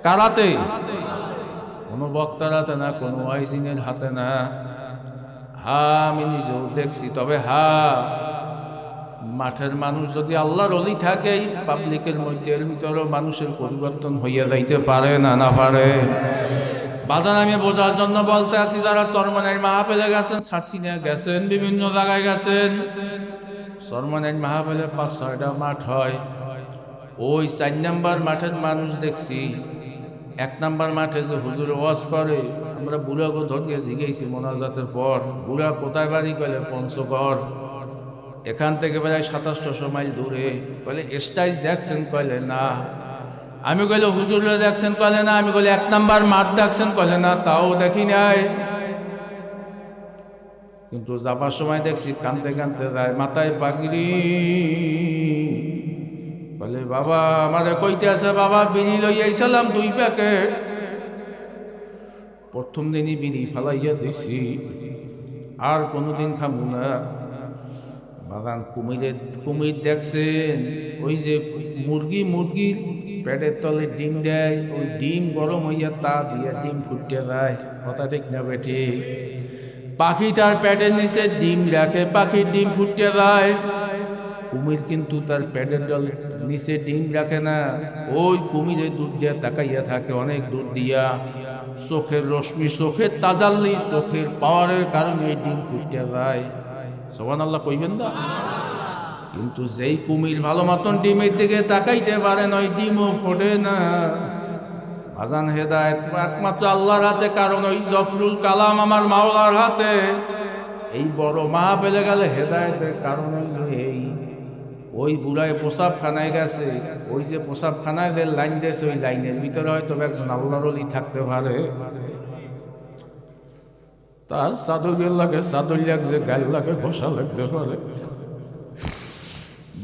কার হাতে? কোনো বক্তার হাতে না, কোনো ওয়াইজিনের হাতে না। আমি নিজেও দেখছি, তবে মাঠের মানুষ যদি আল্লাহর ওলি থাকে, পাবলিকের মধ্যে এর ভিতরেও মানুষের পরিবর্তন হইয়া যাইতে পারে না, না পারে? বাজান আমি বোঝার জন্য বলতে আছি, যারা চরমনের মাহফিলে গেছেন, সার্সিনে গেছেন, বিভিন্ন জায়গায় গেছেন, চরমনের মাহফিলে 5-6টা মাঠ হয়। ওই 4 নম্বর মাঠের মানুষ দেখছি। 1 নম্বর মাঠে যে হুজুর ওয়াজ করে, আমরা বুড়াকে ধরিয়ে জিগেছি মোনাজাতের পর, বুড়া কোথায় বাড়ি? কইলে পঞ্চগড়। এখান থেকে প্রায় 2700 মাইল দূরে। কইলে স্টাইজ দেখছেন? কইলে না। আমি কইলে হুজুরে দেখছেন? কইলে না। আমি কইলে 1 নম্বর মাঠ দেখছেন? কইলে না, তাও দেখি নাই। কিন্তু যাবার সময় দেখছি কানতে কানতে যায়, মাথায় পাগড়ি। বলে বাবা আমারে কইতে আছে, বাবা বিড়ি লইয়াইছিলাম 2 প্যাকেট, প্রথম দিনই বিড়ি ফালাইয়া দিছি, আর কোনোদিন খামু না। বাগান কুমির দেখছেন, ওই যে মুরগির পেটের তলে ডিম দেয়, ওই ডিম গরম হইয়া তা দিয়ে ডিম ফুটতে যায়, কথা ঠিক না বেঠি? পাখি তার পেটের নিচে ডিম রাখে, পাখির ডিম ফুটতে যায়। কুমির কিন্তু তার পেটের নিচে ডিম রাখে না, ওই কুমিরের দুধ দিয়ে তাকাইয়া থাকে, অনেক দূর দিয়া। চোখের রশ্মি, চোখের তাজাল্লি, চোখের পাওয়ারের কারণে এই ডিম ফুটতে যায়। সুবহানাল্লাহ কইবেন না? কিন্তু যেই কুমির ভালো মতন ডিমের দিকে তাকাইতে পারে না, ওই ডিমও ফোটে না। আজান হেদায়েত একমাত্র আল্লাহর হাতে, কারণ ওই জফরুল কালাম আমার মাওলার হাতে। এই বড় মাহফিলে গেলে হেদায়েতের কারণ হইল এই। ওই বুড়ায় প্রসাবখানায় গেছে, ওই যে প্রসাবখানায় লাইন দিয়েছে, ওই লাইনের ভিতরে হয়তো একজন আল্লাহর ওলি থাকতে পারে। তার চাদরের লাগে চাদর লাগছে, গাল লাগে ঘষা লাগতে পারে।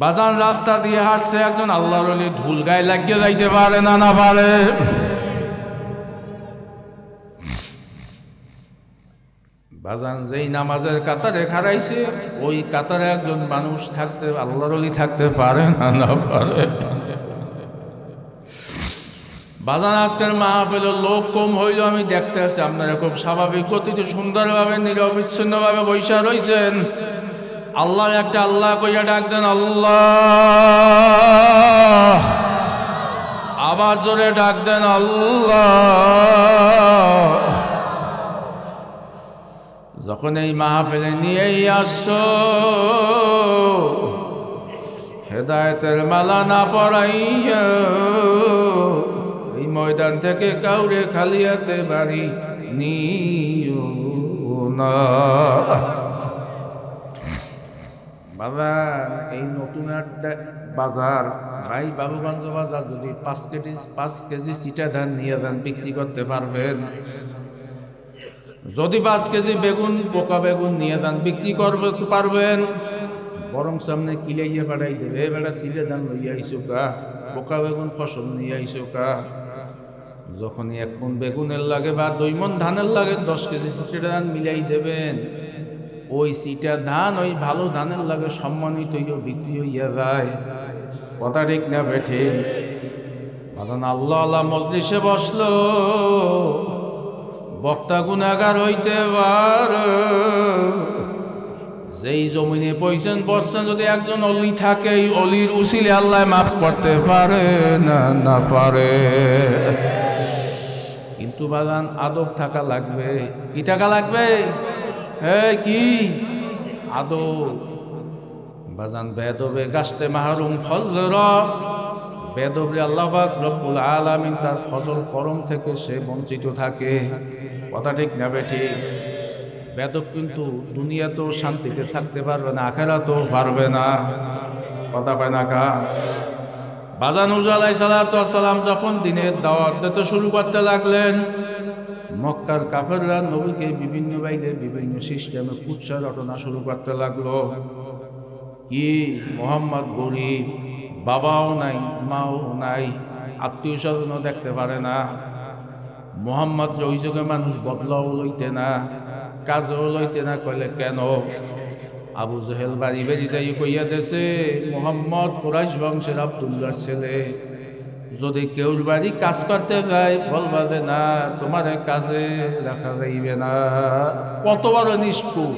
বাজান রাস্তা দিয়ে হাঁটছে একজন আল্লাহর ওলি, ধুল গায়ে লাগিয়ে যাইতে পারে না, না পারে? বাজান যেই নামাজের কাতারে খাড়াইছে, ওই কাতারে একজন মানুষ থাকতে, আল্লাহর ওলি থাকতে পারে না, না পারে? বাজান আজকের মাহফিল লোক কম হইল, আমি দেখতে আছি আপনারা খুব স্বাভাবিক গতিতে সুন্দরভাবে নিরবিচ্ছিন্নভাবে বৈশা রইছেন। আল্লাহর একটা আল্লাহ কইয়া ডাক দেন, আল্লাহ। আবার জোরে ডাক দেন, আল্লাহ। যখন এই মাহফিলে নিয়েই আসছো, হেদায়েতের মালা না পরাইয়া এই ময়দান থেকে কাউরে খালি হাতে বাড়ি নিও না। বাবা এই নতুন একটা বাজার, ভাই বাবুগঞ্জ বাজার, যদি 5 কেজি চিটা ধান নিয়ে ধান বিক্রি করতে পারবেন, যদি 5 কেজি বেগুন, পোকা বেগুন নিয়ে ধান বিক্রি করতে পারবেন, বরং সামনে কিলাইয়া পাঠাই দেবে, বেটা চিলে ধান লইয়া আইসো কা, পোকা বেগুন ফসল নিয়ে আইসো কা। যখনই 1 মণ বেগুনের লাগে বা 2 মণ ধানের লাগে, 10 কেজি চিটা ধান মিলাই দেবেন। ওই চিটা ধান ওই ভালো ধানের লাগে সম্মানিত বিক্রি হইয়া যায়, কথা ঠিক না বেঠে? বাজান আল্লাহ আল্লাহ মজলিসে বসলো, বক্তা গুনাহগার হইতে পারে। যেই জমিনে পয়সেন বসছেন, যদি একজন অলি থাকে, এই অলির উসিলে আল্লাহ মাফ করতে পারে না, না পারে? কিন্তু বাজান আদব থাকা লাগবে। কি থাকা লাগবে? কি আদব? বাজান বেদবে গাছতে মাহরুম ফজল, বেদবে আল্লাহ পাক রব্বুল আলামিন তার ফজল করম থেকে সে বঞ্চিত থাকে, কথা ঠিক না বেঠিক? বেদব কিন্তু দুনিয়াতেও শান্তিতে থাকতে পারবে না, আখিরাতেও পারবে না, কথা পায় না কা? বাজান হুজুর আলাইহিস সালাতু ওয়াস সালাম যখন দিনের দাওয়াত দিতে শুরু করতে লাগলেন, মক্কার কাফেররা নবীকে বিভিন্ন বাইরে বিভিন্ন সিস্টেমে কুৎসা রটনা শুরু করতে লাগলো। কি মোহাম্মদ গরিব, বাবাও নাই, মাও নাই, আত্মীয় স্বজনও দেখতে পারে না। মোহাম্মদ ওই যুগে মানুষ বদলাও লইতে না, কাজও লইতে না। কইলে কেন? আবু জহেল বাড়ি বেরি যাই কইয়া দেছে, মোহাম্মদ কুরাইশ বংশের আব্দুল্লাহর ছেলে, যদি কেউর বাড়ি কাজ করতে যায় বলবা দে না, তোমার কাজে রাখা যাইবে না। কত বড় নিষ্ঠুর,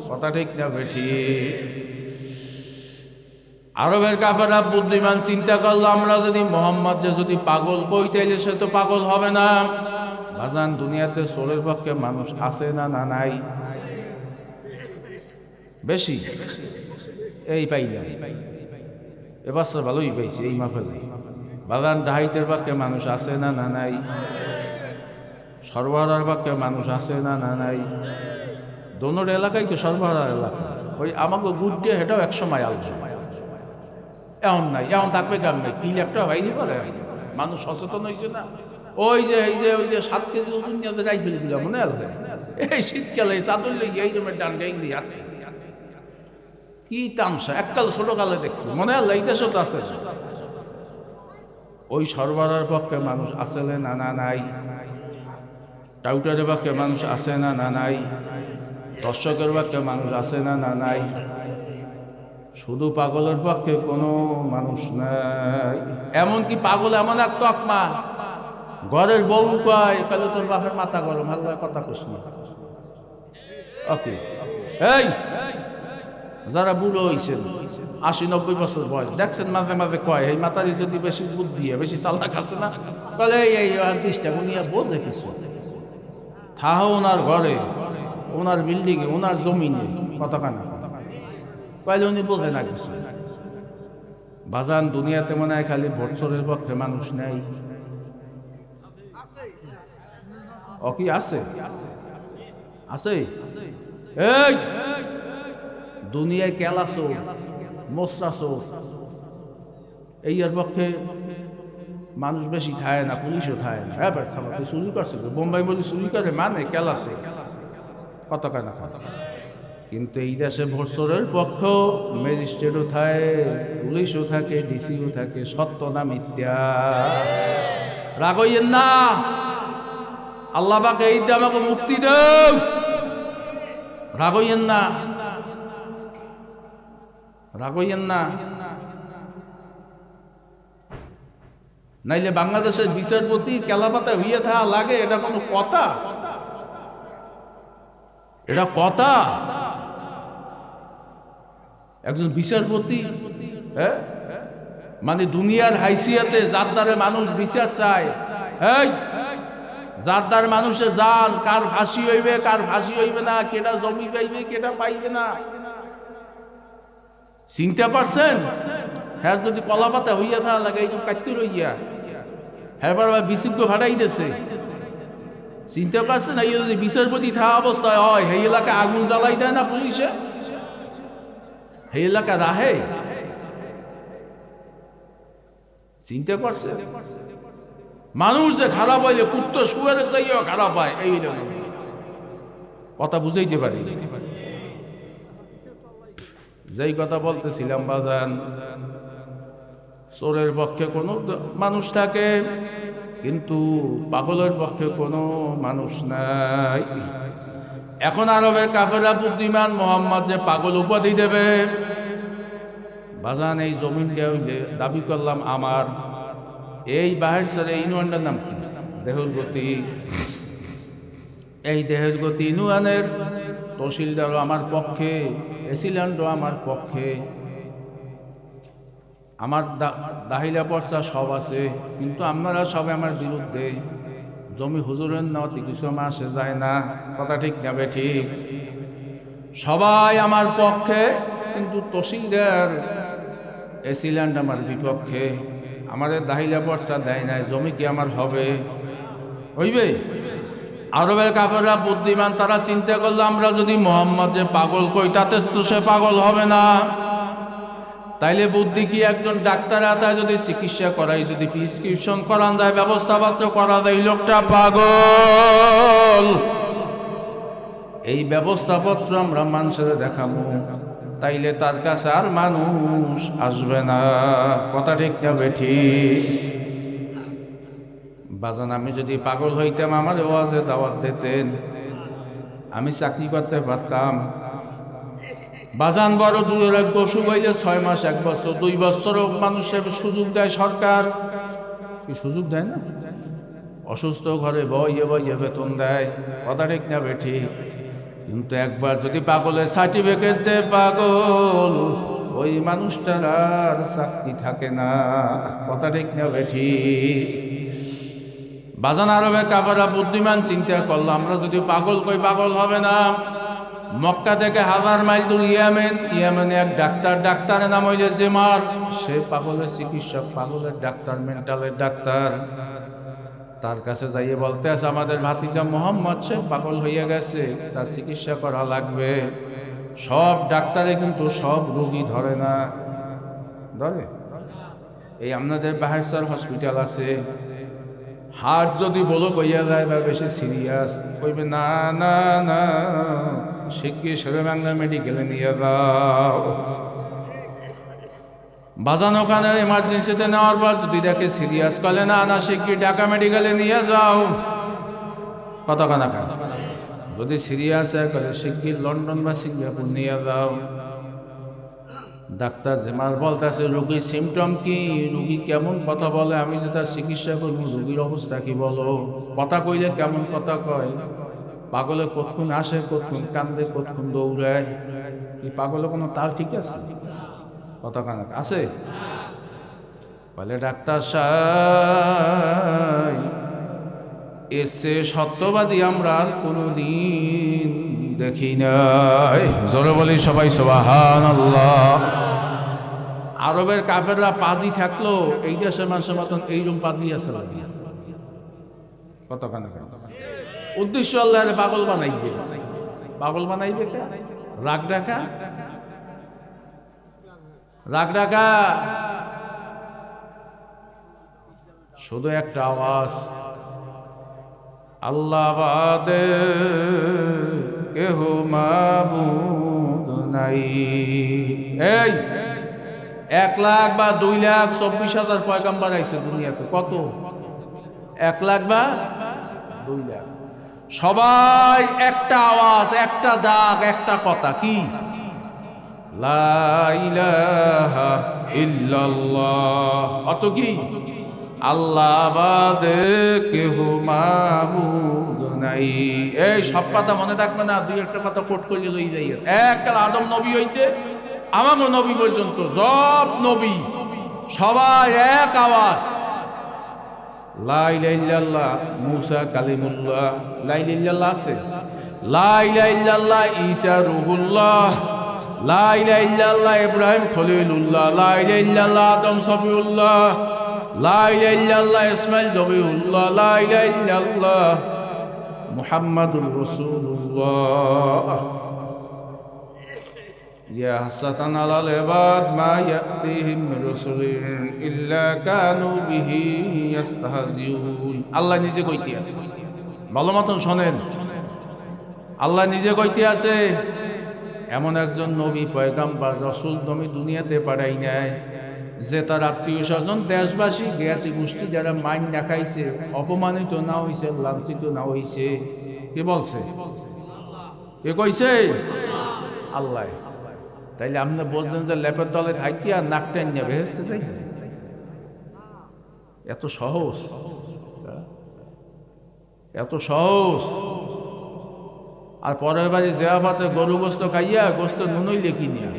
কথা ঠিক না বেঠি? আরবের কাফেররা বুদ্ধিমান চিন্তা করলো, আমরা যদি মোহাম্মদ যে যদি পাগল কই, তাইলে সে তো পাগল হবে না। বাজান দুনিয়াতে চোরের পক্ষে মানুষ আছে না, না নাই? বেশি এই পাইলাম, এবার ভালোই পাইছি এই মাহফিলে। বাজান ডাহাইতের পক্ষে মানুষ আছে না, না নাই? সর্বহারার পক্ষে মানুষ আছে না, না নাই? দোনোর এলাকায় তো সর্বহারার এলাকা। ওই আমাকে গুড্ডে হেটাও একসময় আলোচনা, এখন নাই, এখন থাকবে কেমন? কি একটা বাইরে পারে, মানুষ সচেতন হয়েছে না। ওই যে 7 কেজি ওজন নিয়ে রাইফেল দিলাম মনে হল এই শীতকালে চাদর লেগে এই রকমের ডান গাই দিয়ে কি তামসা এককাল ছোট কালে দেখছি মনে হল এই দেশও তো আছে ওই সরবরাহের পক্ষে মানুষ আছে না না নাই টাউটারের পক্ষে মানুষ আছে না না নাই দর্শকের পক্ষে মানুষ আছে না না নাই শুধু পাগলের পক্ষে কোনো মানুষ নাই এমনকি পাগল এমন এক তকমা ঘরের বউ কয় কালে তোর বাপের মাথা গরম হাল্লা কথা কস না ওকে এই যারা বুড়ো হয়েছেন 80-90 বছর বয়স দেখছেন মাঝে মাঝে কয় এই মাতারি যদি বেশি বুদ্ধি বেশি চালাক আছে না তাহলে এই দিশটা উনিয়া বোঝে কিছু থাহ ওনার ঘরে ওনার বিল্ডিং এ ওনার জমিনে কতখানা কইলে উনি বোঝে না কিছু বাজান দুনিয়াতে মনে হয় খালি বছরের পক্ষে মানুষ নেই ও কি আছে আছে এই দুনিয়ায় কেলাসো মোসরাসো এই এর পক্ষে মানুষ বেশি থায় না পুলিশও থায় না হ্যাঁ ভাই সালা তুই চুরি করছে বোম্বাই বলি চুরি করে মানে কেলাসে কত কেনা কিন্তু এই দেশে বছরের পক্ষ ম্যাজিস্ট্রেটও থাকে পুলিশও থাকে ডিসিও থাকে সত্য না মিথ্যা রাগ হইয়েন না আল্লাহ পাক এই দিয়ে আমাকে মুক্তি দেও রাগ হইয়েন না রাগ হইয়েন না নাইলে বাংলাদেশের বিচারপতি কেলাপাতা হইয়া থাকা লাগে এটা কোনো কথা এটা কথা একজন বিচারপতি হ্যাঁ মানে দুনিয়ার হাইসিয়াতে যার দ্বারে মানুষ বিচার চায় এই যার দ্বারে মানুষে জান কার ফাঁসি হইবে কার ফাঁসি হইবে না কেটা জমি পাইবে কেটা পাইবে না চিনতে পারছেন হ্যাঁ যদি কলাপাতা হইয়া থাকা লাগে এই কাটতে রইয়া হ্যাঁ বিচিজ্ঞ ভাড়াইতেছে চিনতে পারছেন এই যদি বিচারপতি থাকা অবস্থায় হয় সেই এলাকায় আগুন জ্বালাই দেয় না পুলিশে সেই এলাকা রাহে চিনতে পারছে মানুষ যে খারাপ হইলে কুত্তো শুয়ারে চাইও খারাপ হয় এই কথা বুঝাইতে পারি যেই কথা বলতেছিলাম বাজান চোরের পক্ষে কোনো মানুষ থাকে কিন্তু পাগলের পক্ষে কোনো মানুষ নাই এখন আরবের কাফেররা বুদ্ধিমান মোহাম্মদ যে পাগল উপাধি দেবে বাজান এই জমিনটা হইলে দাবি করলাম আমার এই বাহির সারে ইউনিয়নটার নাম কি দেহের গতি এই দেহের গতি ইউনিয়নের তহসিলদারও আমার পক্ষে এসিল্যান্ডও আমার পক্ষে আমার দাহিলা পর্চা সব আছে কিন্তু আপনারা সবাই আমার বিরুদ্ধে জমি হুজুরের নাওতে কিছু আমার আসে যায় না কথা ঠিক যাবে ঠিক সবাই আমার পক্ষে কিন্তু তহসিলদার এসিল্যান্ড আমার বিপক্ষে আমাদের দাহিলা পর্চা দেয় নাই জমি কি আমার হবে হইবে আরবের কাফেররা বুদ্ধিমান তারা চিন্তা করলো আমরা যদি মোহাম্মদ যে পাগল কই তাতে তো সে পাগল হবে না তাইলে বুদ্ধি কি একজন ডাক্তার আতায় যদি চিকিৎসা করাই যদি প্রেসক্রিপশন করান দেয় ব্যবস্থাপত্র করা দেয় লোকটা পাগল এই ব্যবস্থাপত্র আমরা মানুষের দেখাবো তাইলে তার কাছে আর মানুষ আসবে না কথা ঠিক না ঠিক বাজান আমি যদি পাগল হইতাম আমার ওয়াজে দাওয়াত দিতেন আমি চাকরি করতে পারতাম বাজান বড় দূরে রাখবো অসুখ হইলে 6 মাস 1 বছর 2 বছরও মানুষের সুযোগ দেয় সরকার কি সুযোগ দেয় না অসুস্থ ঘরে বইয়ে বইয়ে বেতন দেয় কথা ঠিক না ঠিক কিন্তু একবার যদি পাগলের সার্টিফিকেট দেয় পাগল ওই মানুষটার আর চাকরি থাকে না কথা ঠিক না ঠিক বাজান আরবে কাফেররা বুদ্ধিমান চিন্তা করলো আমরা যদি পাগল কই পাগল হবে না মক্কা থেকে 1000 মাইল দূর ইয়েমেনে এক ডাক্তারের নাম হইলে জেমার সে পাগলের চিকিৎসক পাগলের ডাক্তার মেন্টালের ডাক্তার তার কাছে যাইয়ে বলতে আছে আমাদের ভাতিজা মোহাম্মদ সে পাগল হইয়া গেছে তার চিকিৎসা করা লাগবে সব ডাক্তারে কিন্তু সব রোগী ধরে না ধরে এই আপনাদের বাহারসার হসপিটাল আছে হার্ট যদি বলো কইয়া যায় বা বেশি সিরিয়াস কইবে না না না শিগগির শেরে বাংলা মেডিকেলে নিয়ে যাও। বাজানো কানে এমার্জেন্সিতে নেওয়ার পর যদি দেখে সিরিয়াস করলে না না শিগগির ঢাকা মেডিকেলে নিয়ে যাও। কত কানা কান যদি সিরিয়াস হয় করে শিগগির লন্ডন বা সিঙ্গাপুর নিয়ে যাও। ডাক্তার যেমার বলতেছে রোগীর সিমটম কি, রোগী কেমন কথা বলে, আমি যে তার চিকিৎসা করবো, রোগীর অবস্থা কি বলো, কথা কইলে কেমন কথা কয়, পাগলে কতক্ষণ আসে কতক্ষণ কান্দে কতক্ষণ দৌড়ায়, এই পাগলে কোনো তাল ঠিক আছে? কথা কানা আছে? বলে ডাক্তার সাহেব এর চেয়ে সত্যবাদী আমরা আর কোনোদিন দেখি নাই। জোরে বলি সবাই সুবহানাল্লাহ। আরবের কাফেররা পাজি থাকলো, এই দেশের মানুষের মতন এইরকম পাজি আছে। কতখানি উদ্দেশ্য আল্লাহ পাগল বানাইবে, পাগল বানাইবে রাগ ডাকা, রাগ ডাকা শুধু একটা আওয়াজ, আল্লাহ বাদে কেহ মাবুদ নাই। এই 1 লাখ বা 2,24,000 পয়গাম্বর আইছে দুনিয়াতে, কত? 1 লাখ বা 2 লাখ, সবাই একটা আওয়াজ, একটা ডাক, একটা কথা, কি? লা ইলাহা ইল্লাল্লাহ। অত কি? আল্লাহ বাদে কেহ মাবুদ নাই। এই সব কথা মনে থাকবে না, 2-1টা কথা কোট করে লই যাই। এককাল আদম নবী হইতে আমাগো নবী পর্যন্ত সব নবী সবাই এক আওয়াজ, লা ইলাহা ইল্লাল্লাহ। মুসা কালিমুল্লাহ, লা ইলাহা ইল্লাল্লাহ আছে। লা ইলাহা ইল্লাল্লাহ ঈসা রূহুল্লাহ, লা ইলাহা ইল্লাল্লাহ ইব্রাহিম খলিলুল্লাহ, লা ইলাহা ইল্লাল্লাহ আদম সফিউল্লাহ, লা ইলাহা ইল্লাল্লাহ ইসমাইল জবিউল্লাহ, লা ইলাহা ইল্লাল্লাহ মুহাম্মাদুর রাসূলুল্লাহ। ইয়া হাসাতান আলাল ইবাদ মা ইয়াতিহিম মির রাসূলিন ইল্লা কানু বিহি ইস্তাহজিউন। আল্লাহ নিজে কইতে আছে, ভালো মতন শোনেন, আল্লাহ নিজে কইতে আছে এমন একজন নবী পয়গাম্বর রাসূল নবী দুনিয়াতে পাঠাই নাই যে তার আত্মীয় স্বজন দেশবাসী জ্ঞাতি গোষ্ঠী যারা মাইন দেখাইছে, অপমানিত না হইছে, লাঞ্ছিত না হইছে, কে বলছে? কে কইছে? আল্লাহ। তাইলে আপনি বলছেন যে লেপের তলে থাকি আর নাক টেনে ভেসতে চাই, এত সহজ? এত সহজ? আর পরের বাড়ি জেয়াবাতে গরু গোস্ত খাইয়া গোস্ত নুনইলে কিনিয়া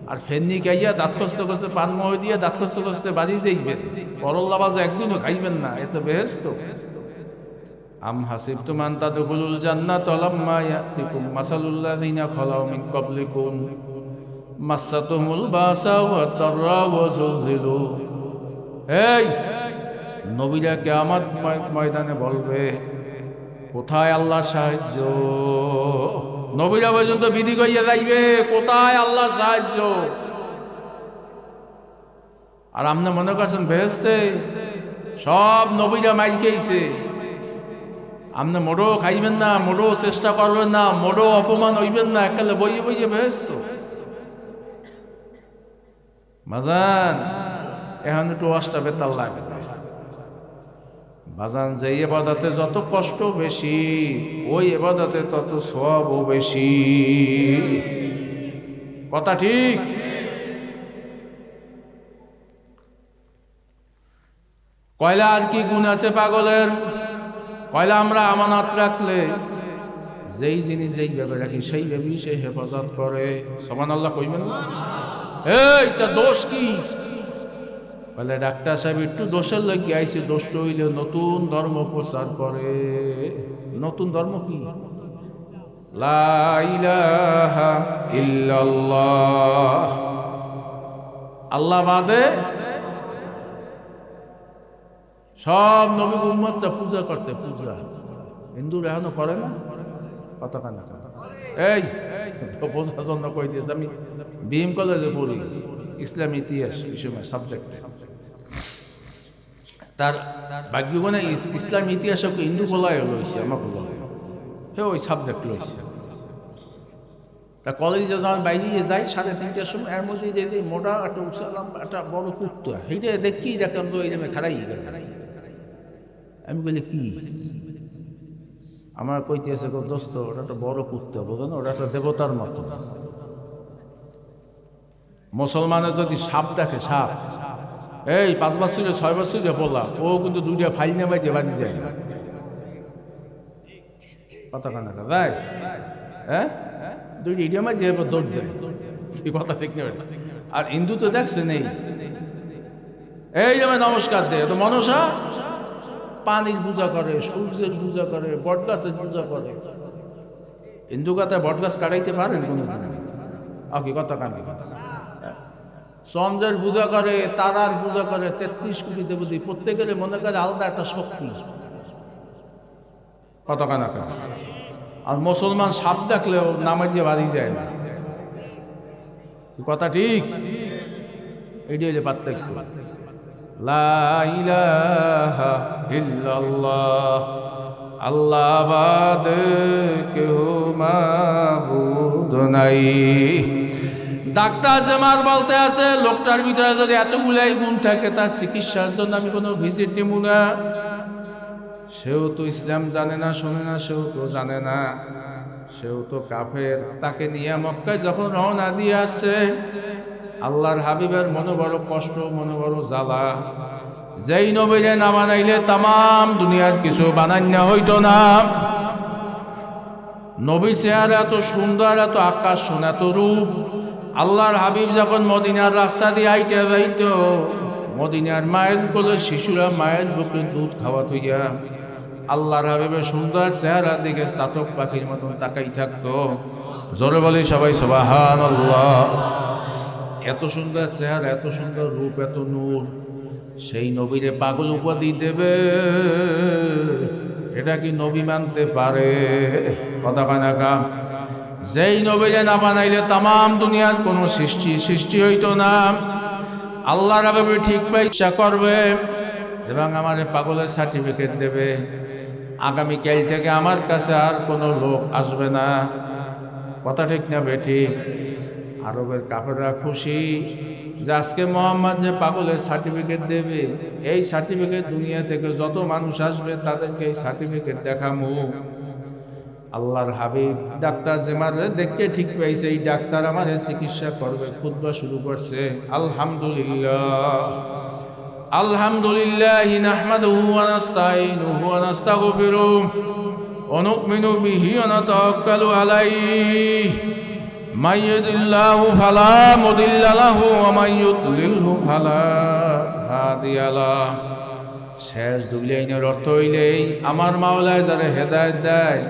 আর ফেননি খাইয়া দাঁত খস্ত করতে পান মহ দিয়ে দাঁত খস্ত করতে বাড়ি যাইবেন, করল্লা বাজা একদিনও খাইবেন না, এত বেহেশত। আম হাসিবতুম আন তাদখুলুল জান্নাতা লাম্মা ইয়াতিকুম মাসালুল্লাযিনা খালাউ মিন ক্বাবলিকুম মাসাতুহুমুল বাসা ওয়াদ দাররা ওয়া যুলজিলু। এই নবীরা কিয়ামত ময়দানে বলবে কোথায় আল্লাহর সাহায্য? নবীরা পর্যন্ত বিধি কইয়া যাইবে কোথায় আল্লাহর সাহায্য। আর আপনি মনে করছেন বেহেশতে সব নবীরা মাইর খেয়েছে, আপনি মোড়ো খাইবেন না, মোড়ো চেষ্টা করবেন না, মোড়ো অপমান হইবেন না, একালে বইয়ে বইয়ে বেহেশত। বাজান এখন একটু ওয়াজটা বেতাল লাগে বাজান, যে ইবাদতে যত কষ্ট বেশি ওই ইবাদতে তত সওয়াবও বেশি। কথা ঠিক? কয়লা আর কি গুণ আছে পাগলের? কয়লা আমরা আমানত রাখলে যেই জিনিস যেইভাবে রাখি সেইভাবেই সে হেফাজত করে। সুবহানাল্লাহ কইবেন না? এইটা দোষ কি? বলে ডাক্তার সাহেব একটু দোষের লইগে আইছে, দোষটা হইলে নতুন ধর্ম প্রচার করে। নতুন ধর্ম কি? লা ইলাহা ইল্লাল্লাহ, আল্লাহ বাদে সব নবী উম্মতরা পূজা করতে, পূজা হিন্দুরা এখনো করে না। কথা কানা এই বোঝার জন্য কই দিয়েছে, আমি বিএম কলেজে পড়ি, ইসলাম ইতিহাস এই সময় সাবজেক্ট। তার ভাগ্যবনে ইসলাম ইতিহাস হিন্দু বলাই লইছে আমাকে বলে হে ওই সাবজেক্ট লইছে তা কলেজে যখন বাইরে যাই 3:30টার সময় এর মধ্যে দেখি মোটা একটা উঠছিলাম একটা বড় কুত্তা সেইটা দেখি দেখলাম তো এইরকম খারাই আমি বলি কি আমার কইতে আছে দোস্ত ওটা একটা বড় কুত্তা বোঝো না ওটা একটা দেবতার মতো মুসলমানের যদি সাপ দেখে সাপ এই 5 বছর 6 বছর বললাম ও কিন্তু 2টা ফাইল নেবাই দিয়ে বাড়ি যায় কথা কানা ভাই হ্যাঁ 2টা ইডিয়ামা দিয়ে দৌড় দেয় এই কথা ঠিক নেবে আর হিন্দু তো দেখছে নেই এই যেমন নমস্কার দেয় তো মনসা পানির পূজা করে সূর্যের পূজা করে বটগাছের পূজা করে হিন্দু কথায় বটগাছ কাটাইতে পারেন কোনো কি কথা কান্দি কথা চন্দ্রের পূজা করে তারার পূজা করে 33 কোটি দেবতী প্রত্যেকের মনে করে আলাদা একটা শক্তি কত কানা আর মুসলমান সাপ দেখলেও নামাজ দিয়ে বাড়ি যায় না কথা ঠিক এটি হচ্ছে পার্থক্য লা ইলাহা ইল্লাল্লাহ আল্লাহ বাদে কেউ মাবুদ নাই ডাক্তার জামাল বলতে আছে লোকটার ভিতরে যদি এতগুলাই গুণ থাকে তার চিকিৎসার জন্য আমি কোনো ভিজিট নিব না সেও তো ইসলাম জানে না শোনে না সেও তো জানে না সেও তো কাফের তাকে নিয়ে মক্কায় যখন রওনা দিয়ে আসছে আল্লাহর হাবিবের মনে বড় কষ্ট মনে বড় জ্বালা যেই নবীরে না বানাইলে তাম দুনিয়ার কিছু বানান্য হইতো না নবী চেহারা এত সুন্দর এত আকাশ সোনা এত রূপ আল্লাহর হাবিব যখন মদিনার রাস্তা দিয়ে আইতে যাইত মদিনার মায়ের কোলে শিশুরা মায়ের বুকে দুধ খাওয়া হইয়া আল্লাহর হাবিবের সুন্দর চেহারার দিকে চাতক পাখির মতন তাকাই থাকতো জোরে বলি সবাই সুবহানাল্লাহ এত সুন্দর চেহারা এত সুন্দর রূপ এত নূর সেই নবীরে পাগল উপাধি দেবে এটা কি নবী মানতে পারে কথা বানা কাম যেই নবীরে না বানাইলে তাম দুনিয়ার কোনো সৃষ্টি হইতো না আল্লাহ রাবে ঠিক পয়সা করবে এবং আমার পাগলের সার্টিফিকেট দেবে আগামীকাল থেকে আমার কাছে আর কোনো লোক আসবে না কথা ঠিক না বেঠি আরবের কাফেররা খুশি যে আজকে মোহাম্মদ যে পাগলের সার্টিফিকেট দেবে এই সার্টিফিকেট দুনিয়া থেকে যত মানুষ আসবে তাদেরকে এই সার্টিফিকেট দেখামু আল্লাহর হাবিব ডাক্তার জেমারে দেখতে ঠিক পাইছে এই ডাক্তার আমারে চিকিৎসা করবে খুতবা শুরু করছে আলহামদুলিল্লাহ আলহামদুলিল্লাহ নাহমাদুহু ওয়া নাস্তাঈনুহু ওয়া নাস্তাগফিরুহু ওয়া নু'মিনু বিহি ওয়া নাতাওয়াক্কালু আলাইহি মান ইয়াহদিল্লাহু ফালা মুদিল্লা লাহু ওয়া মান ইউদ্লিলহু ফালা হাদিয়া লাহু শেষ দুলাইনের অর্থ হইলেই আমার মাওলায় যারা হেদায়েত দেয়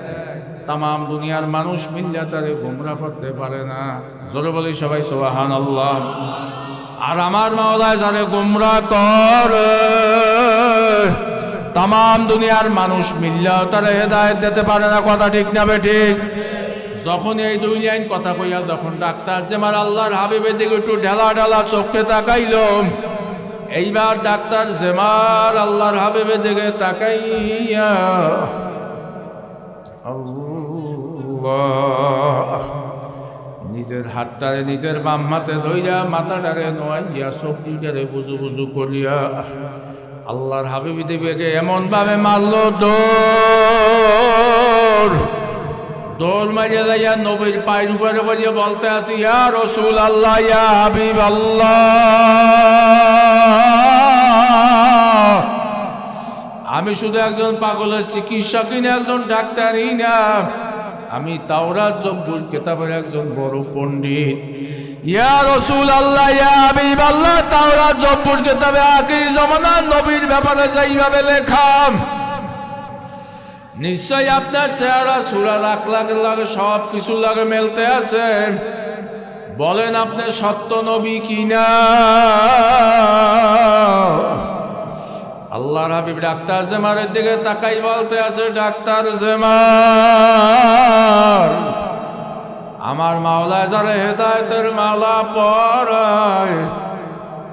তাম দুনিয়ার মানুষ মিল্লা তারে গোমরা করতে পারে না জোরে বলি সবাই সুবহানাল্লাহ আর আমার মাওলায় যারে গোমরা করে তাম দুনিয়ার মানুষ মিল্লা তারে হেদায়েত দিতে পারে না কথা ঠিক না বেঠিক যখন এই 2 লাইন কথা কইয়া যখন ডাক্তার জেমার আল্লাহর হাবিবের দিকে একটু ঢেলা ঢালা চোখে তাকাইল এইবার ডাক্তার জেমার আল্লাহর হাবিবের দিকে তাকাইয়া আল্লাহ নিজের হাতটারে নিজের বাম হাতে ধইরা মাথাটারে নোয়াইয়া চোখ দুইটারে বুজু বুজু করিয়া আল্লাহর হাবিব দেবীকে এমন ভাবে মারলো দৌড় মারিয়া যাইয়া নবীর পায়ের উপরে পড়িয়া বলতে আসি ইয়া রাসূল আল্লাহ ইয়া হাবিব আল্লাহ আমি শুধু একজন পাগলের চিকিৎসকই না একজন ডাক্তারই না আমি তাওরাত জব্বুর কিতাবের একজন বড় পণ্ডিত ইয়া রাসূল আল্লাহ ইয়া হাবিব আল্লাহ তাওরাত জব্বুর কিতাবে আখির জামানার নবীর ব্যাপারে যেইভাবে লেখা নিশ্চয় আপনার চেহারা সূরার আখলাক লাগে সব কিছু লাগে মেলতে আছে বলেন আপনি সত্য নবী কিনা আল্লাহর হাবিব ডাক্তার জেমারের দিকে তাকাই বলতে আছে ডাক্তার জেমার আমার মাওলা যারা হেদায়েতের মালা পরায়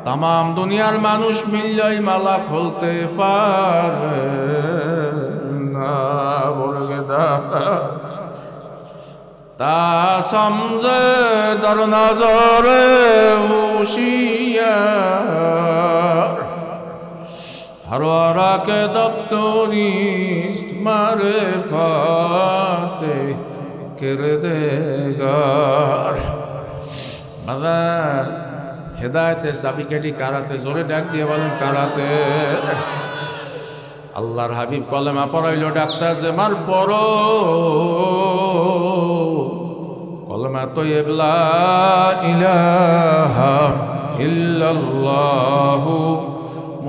তামাম দুনিয়ার মানুষ মিললেই মালা খুলতে পারে না। বলে তা সমঝে দর নজরে হুশিয়ার हर वारा के दफ्तरिस्त मारे फाते किरदेगार मजा হেদায়েতের চাবিকাঠি কারাতে, জোরে ডাক দিয়ে বলেন কারাতে। আল্লাহর হাবিব কলেমা পড়াইল ডাক্তার জেমার পড়ো কলেমা তৈয়ব লা ইলাহা ইল্লাল্লাহু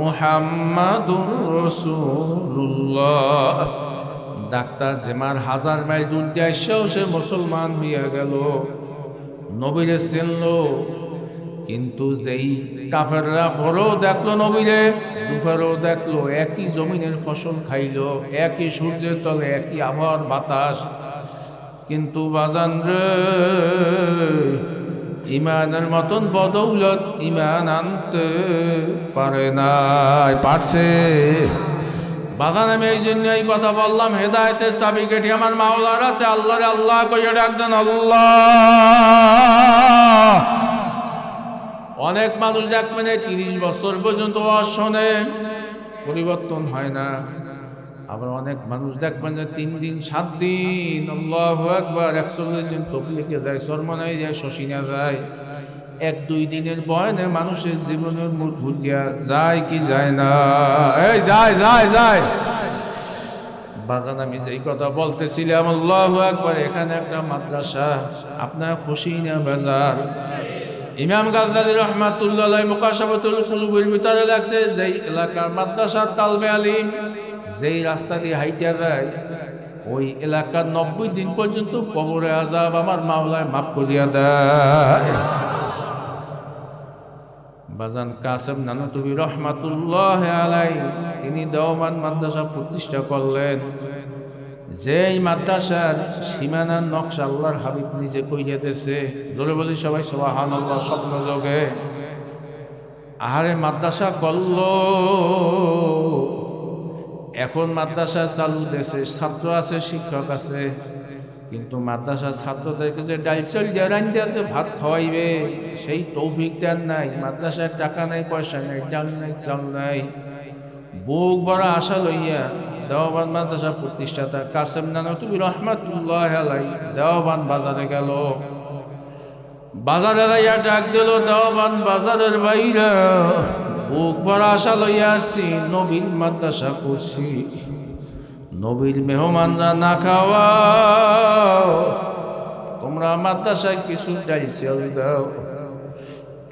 মুহাম্মাদুর রাসূলুল্লাহ। ডাক্তার জেমার 1000 মাইল দূর দিয়ে এসেও সে মুসলমান হইয়া গেল, নবীরে চিনল। কিন্তু যেই কাফেররা ভোরও দেখলো নবীরে, দুপুরেও দেখলো, একই জমিনের ফসল খাইলো, একই সূর্যের তলে, একই আবহাওয়ার বাতাস, কিন্তু বাজান রে ইমানের মতন বদৌলত ইমান আনতে পারে নাই। পারছে বাজান? আমি এই জন্য এই কথা বললাম, হেদায়েতের চাবিকাঠি আমার মাওলারাতে আল্লাহরে আল্লাহ কইয়া ডাকতেন আল্লাহ। অনেক মানুষ দেখবেন 30 বছর পর্যন্ত ওয়াজ শোনে, পরিবর্তন হয় না। আবার অনেক মানুষ দেখবেন যে 3 দিন 7 দিন আল্লাহু আকবার 41 দিন তবলিগে যায়, সরমনাই যায়, শশিনা যায়। 1-2 দিনের বয়নে মানুষের জীবনের মুখ ভুলিয়া যায় কি যায় না? এই যায় যায় যায়। বাজান আমি যেই কথা বলতেছিলাম আল্লাহু আকবার, এখানে একটা মাদ্রাসা, আপনার খুশি না বাজার? ইমাম গাজ্জালী রহমাতুল্লাহ আলাইহি মুকাশাফাতুল কুলুবের ভিতরে লাগছে, যেই এলাকার মাদ্রাসার তালবে আলিম যেই রাস্তা দিয়ে হাইটা যায়, ওই এলাকার 90 দিন পর্যন্ত কবরে আযাব আমার মাওলায় মাফ করিয়া দেয়। বাজান কাসেম নানুতুবি রহমাতুল্লাহ আলাইহি তিনি দেওবন্দ মাদ্রাসা প্রতিষ্ঠা করলেন। যেই মাদ্রাসার সীমানার নকশা আল্লাহর হাবিব নিজে কইয়া দিয়েছে, জোরে বলি সবাই সুবহানাল্লাহ। স্বপ্ন যোগে আহারে মাদ্রাসা করল, এখন মাদ্রাসা চালু দেশে, ছাত্র আছে, শিক্ষক আছে, কিন্তু মাদ্রাসার ছাত্রদেরকে যে ডাল চাল দিয়ে রান্ধিতে ভাত খাওয়াইবে সেই তৌফিক দেন নাই। মাদ্রাসার টাকা নাই, পয়সা নাই, ডাল নাই, চাল নাই। বুক ভরা আশা লইয়া দেওবন্দ মাদ্রাসা প্রতিষ্ঠাতা কাসেম নানুতুবি রহমাতুল্লাহ আলাইহি দেওবন্দ বাজারে গেল। বাজারে যাইয়া ডাক দিল, দেওবন্দ বাজারের বাইরে বুক ভরা আশা লইয়া আসছি, নবীর মাদ্রাসা করছি, নবীর মেহমানরা না খাওয়া, তোমরা মাদ্রাসায় কিছু ডাল চাল দাও।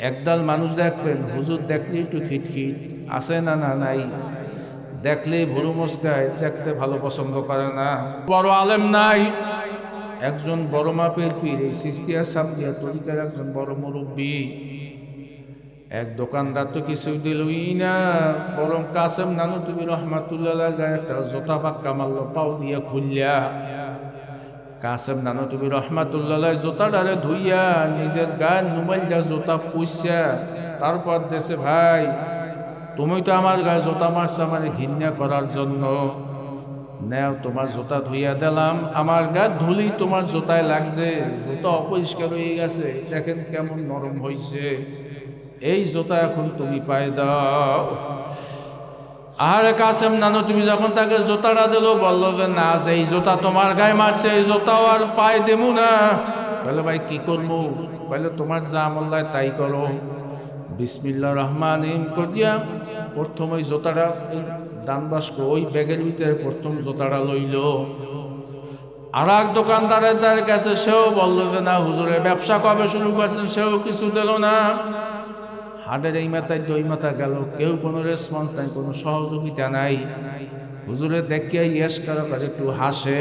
একদল মানুষ দেখবেন হুজুর দেখলে একটু খিটখিট আছে না না নাই, দেখলে ভুরু মুস্কায়, দেখতে ভালো পছন্দ করে না। বড় আলেম নাই, একজন বড় মাপের পীর, এই সিস্তিয়া সামদিয়া তরিকার একজন বড় মুরব্বী। এক দোকানদার তো কিছু দিলই না, বরং কাসেম নানুতুবি রহমাতুল্লাহ গায়ে একটা জোতা পাক্কা মারল পাও দিয়া খুললিয়া। কাসেম নানুতুবি রহমাতুল্লাহ জোতাটারে ধুইয়া নিজের গায়ে নুমাইল যা জোতা পুষা, তারপর দেশে ভাই তুমি তো আমার গায়ে জোতা মারছো আমার ঘৃণা করার জন্য, নেও তোমার জোতা ধুইয়া দিলাম, আমার গায়ে ধুলি তোমার জোতায় লাগছে, জোতা অপরিষ্কার হয়ে গেছে, দেখেন কেমন নরম হয়েছে, এই জোতা এখন তুমি পায়ে দাও। আর কাসেম নানুতুবি যখন তাকে জোতাটা দিল, বলল যে না, যে এই জোতা তোমার গায়ে মারছে এই জোতাও আর পায়ে দেবো না। বলে ভাই কি করবো? বলে তোমার যা মোল্লায় তাই করো। বিসমিল্লাহ রহমান রহিম করিয়া প্রথম ওই জোতাটা দান বাস্ক ওই ব্যাগের ভিতরে প্রথম জোতাটা লইল। আর এক দোকানদারের কাছে সেও বলল যে না হুজুরের ব্যবসা কবে শুরু করছেন, সেও কিছু দিল না। হাটের এই মাথায় ওই মাথা গেল, কেউ কোনো রেসপন্স নাই, কোনো সহযোগিতা নাই। হুজুরের দেখিয়া ইয়েস করে একটু হাসে।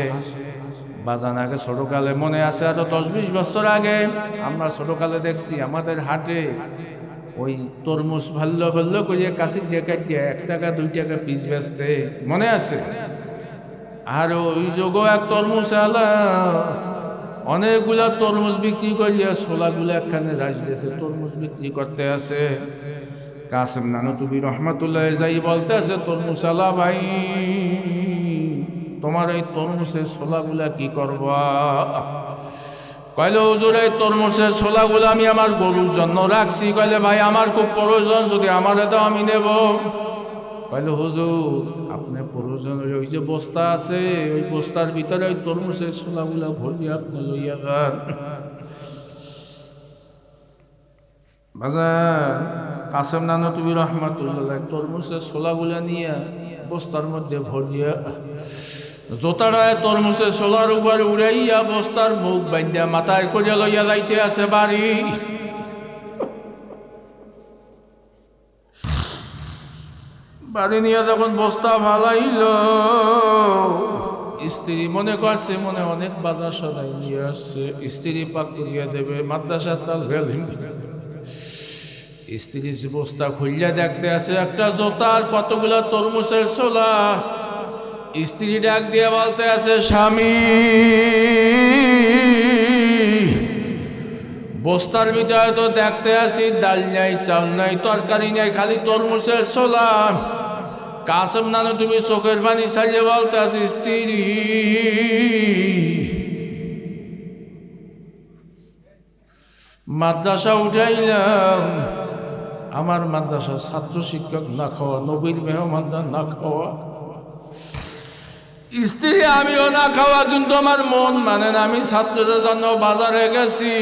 বাজান আগে ছোটকালে মনে আছে, আরো 10-20 বছর আগে আমরা ছোটকালে দেখছি আমাদের হাটে ওই তরমুজ ভাল্লো ভাল্লো করিয়া কাশি দিয়ে কাটিয়া 1 টাকা 2 টাকা পিস বেচতে, মনে আছে? আর ওই যোগও এক তরমুজ আলা অনেকগুলা তরমুজ বিক্রি করিয়া ছোলাগুলো একখানে রাজ দিয়েছে, তরমুজ বিক্রি করতে আছে। কাসেম নানতুবি রহমাতুল্লাহ যাই বলতেছে তরমুজ আলা ভাই, তোমার এই তরমুজের ছোলাগুলা কি করবা? কইলে হুজুর এই তরমুজের ছোলাগুলো আমি আমার গরুর জন্য রাখছি। কইলে ভাই আমার খুব প্রয়োজন, যদি আমার দাও আমি নেব। কইলে হুজুর আপনি প্রয়োজন ওই যে বস্তা আছে, ওই বস্তার ভিতরে ওই তরমুজের ছোলাগুলা ভরিয়ে আপনি লইয়া যান। বাজার কাসেম নানতুবি রহমাতুল্লাহ তরমুজের ছোলাগুলা নিয়ে বস্তার মধ্যে ভরিয়া জোতাড়ায় তরমুজের ছোলার উপর উড়াইয়া বস্তার মুখ বাঁধিয়া মাথায় করিয়া লইয়া যাইতে আছে বাড়ি। বাড়ি নিয়ে যখন বস্তা ফালাইল, স্ত্রী মনে করছে মনে অনেক বাজার সদাই নিয়ে আসছে, স্ত্রী পাক করিয়া দেবে, মাদ্রাসার তাল ভেলিম। স্ত্রী বস্তা খুলিয়া দেখতে আছে একটা জোতার কতগুলা তরমুজের ছোলা। স্ত্রী ডাক দিয়ে বলতে আছে, স্বামী বস্তার ভিতরে তো দেখতে আছি ডাল নাই, চাল নাই, তরকারি নাই, খালি তরমুজের ছোলা। কাসেম নানতুবি চোখের পানি ছাড়িয়ে বলতে আছে, স্ত্রী মাদ্রাসা উঠাইলাম, আমার মাদ্রাসার ছাত্র শিক্ষক না খাওয়া, নবীর মেহমানদার না খাওয়া, স্ত্রী আমিও না খাওয়া, কিন্তু আমার মন মানে না, আমি ছাত্রদের জন্য বাজারে গেছি,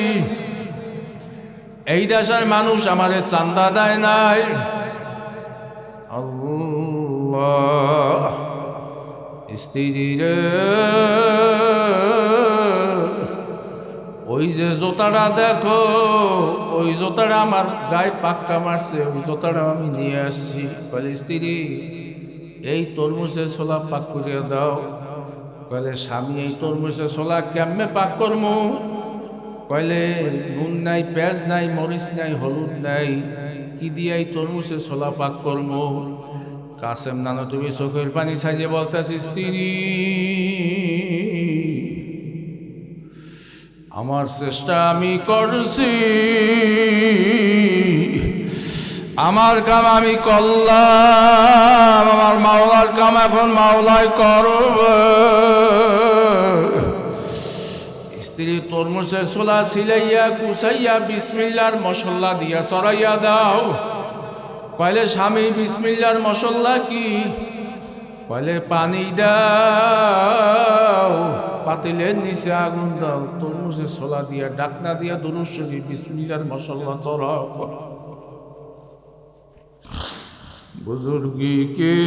এই দেশের মানুষ আমারে চান্দা দেয় নাই। আল্লাহ স্ত্রী রে, ওই যে জোতাটা দেখো, ওই জোতাটা আমার গায়ে পাক্কা মারছে, ওই জোতাটা আমি নিয়ে আসছি। বলে স্ত্রী এই তরমুজের ছোলা পাক করিয়া দাও। কইলে স্বামী এই তরমুজের ছোলা কেমনে পাক করমু? কইলে নুন নাই, পেঁয়াজ নাই, মরিচ নাই, হলুদ নাই, কি দিয়ে এই তরমুজের ছোলা পাক করমু? কাসেম নানতুবি চোখের পানি ছাড়িয়ে বলতেছি, স্ত্রী আমার চেষ্টা আমি করছি, আমার কাম আমি করলাম, আমার মাওলার কাম এখন মাওলাই করবে। স্ত্রী তরমুজের ছোলা ছিলাইয়া কুচাইয়া বিসমিল্লার মশলা দিয়া চড়াইয়া দাও। কইলে স্বামী বিসমিল্লার মশলা কি? কইলে পানি দাও, পাতিলের নিচে আগুন দাও, তরমুজের ছোলা দিয়া ডাকনা দিয়া দুরূদ শরীফ বিসমিল্লার মশলা চড়াও। बुजुर्गी के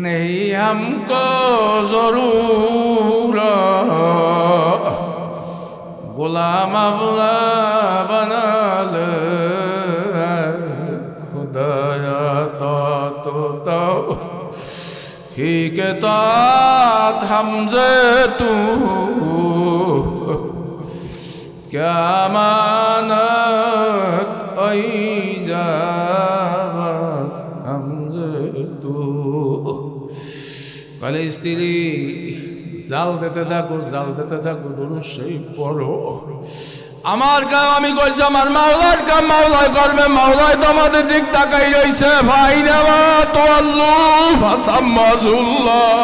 नहीं हमको जरूर, गुलाम अबला बना ले खुदाया तो ही के तात हमसे तू क्या मानत ऐजा বলে স্ত্রী জাল দিতে থাকো, জাল দিতে থাকো, দুরূদ শরীফ পড়ো। আমার কাম আমি কইছি, আমার মাওলার কাম মাওলাই করবে, মাওলাই তোমাদের দিক তাকাই রইছে। ভাই নেওয়া তো আল্লাহ ফাসাম্মাজুল্লাহ।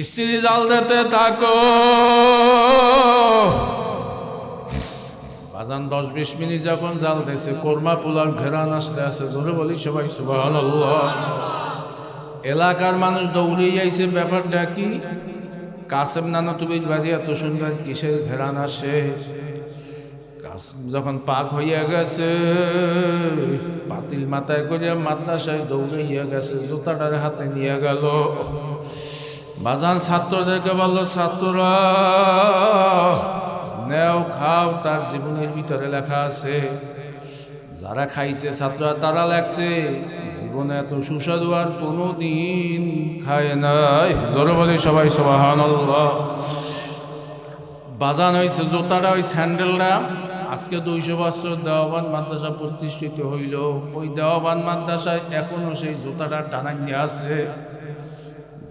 স্ত্রী জাল দিতে থাকো। বাজান 10-20 মিনিট যখন জাল দিয়েছে, কোরমা পোলার ঘেরান আসতে আছে, জোরে বলি সবাই সুবহানাল্লাহ। এলাকার মানুষ দৌড়ে যাইছে, ব্যাপারটা কি? কাসেম নানতুবির বাড়ি এত সুন্দর কিসের ঘেরান আসে? কাসেম যখন পাক হইয়া গেছে, পাতিল মাথায় করিয়া মাদ্রাসায় দৌড়াইয়া গেছে, জুতাটার হাতে নিয়ে গেল। বাজান ছাত্রদেরকে বলল, ছাত্ররা নেও খাও, তার জীবনের ভিতরে লেখা আছে। যারা খাইছে ছাত্ররা তারা লেখছে, জীবনে এত সুস্বাদু আর কোনোদিন খায় নাই। জোরে বলি সবাই সুবহানাল্লাহ। বাজান হয়েছে জুতাটা, ওই স্যান্ডেলটা আজকে 200 বছর দেওয়াবান মাদ্রাসা প্রতিষ্ঠিত হইল। ওই দেওয়াবান মাদ্রাসায় এখনো সেই জুতাটা টানাইয়া আছে।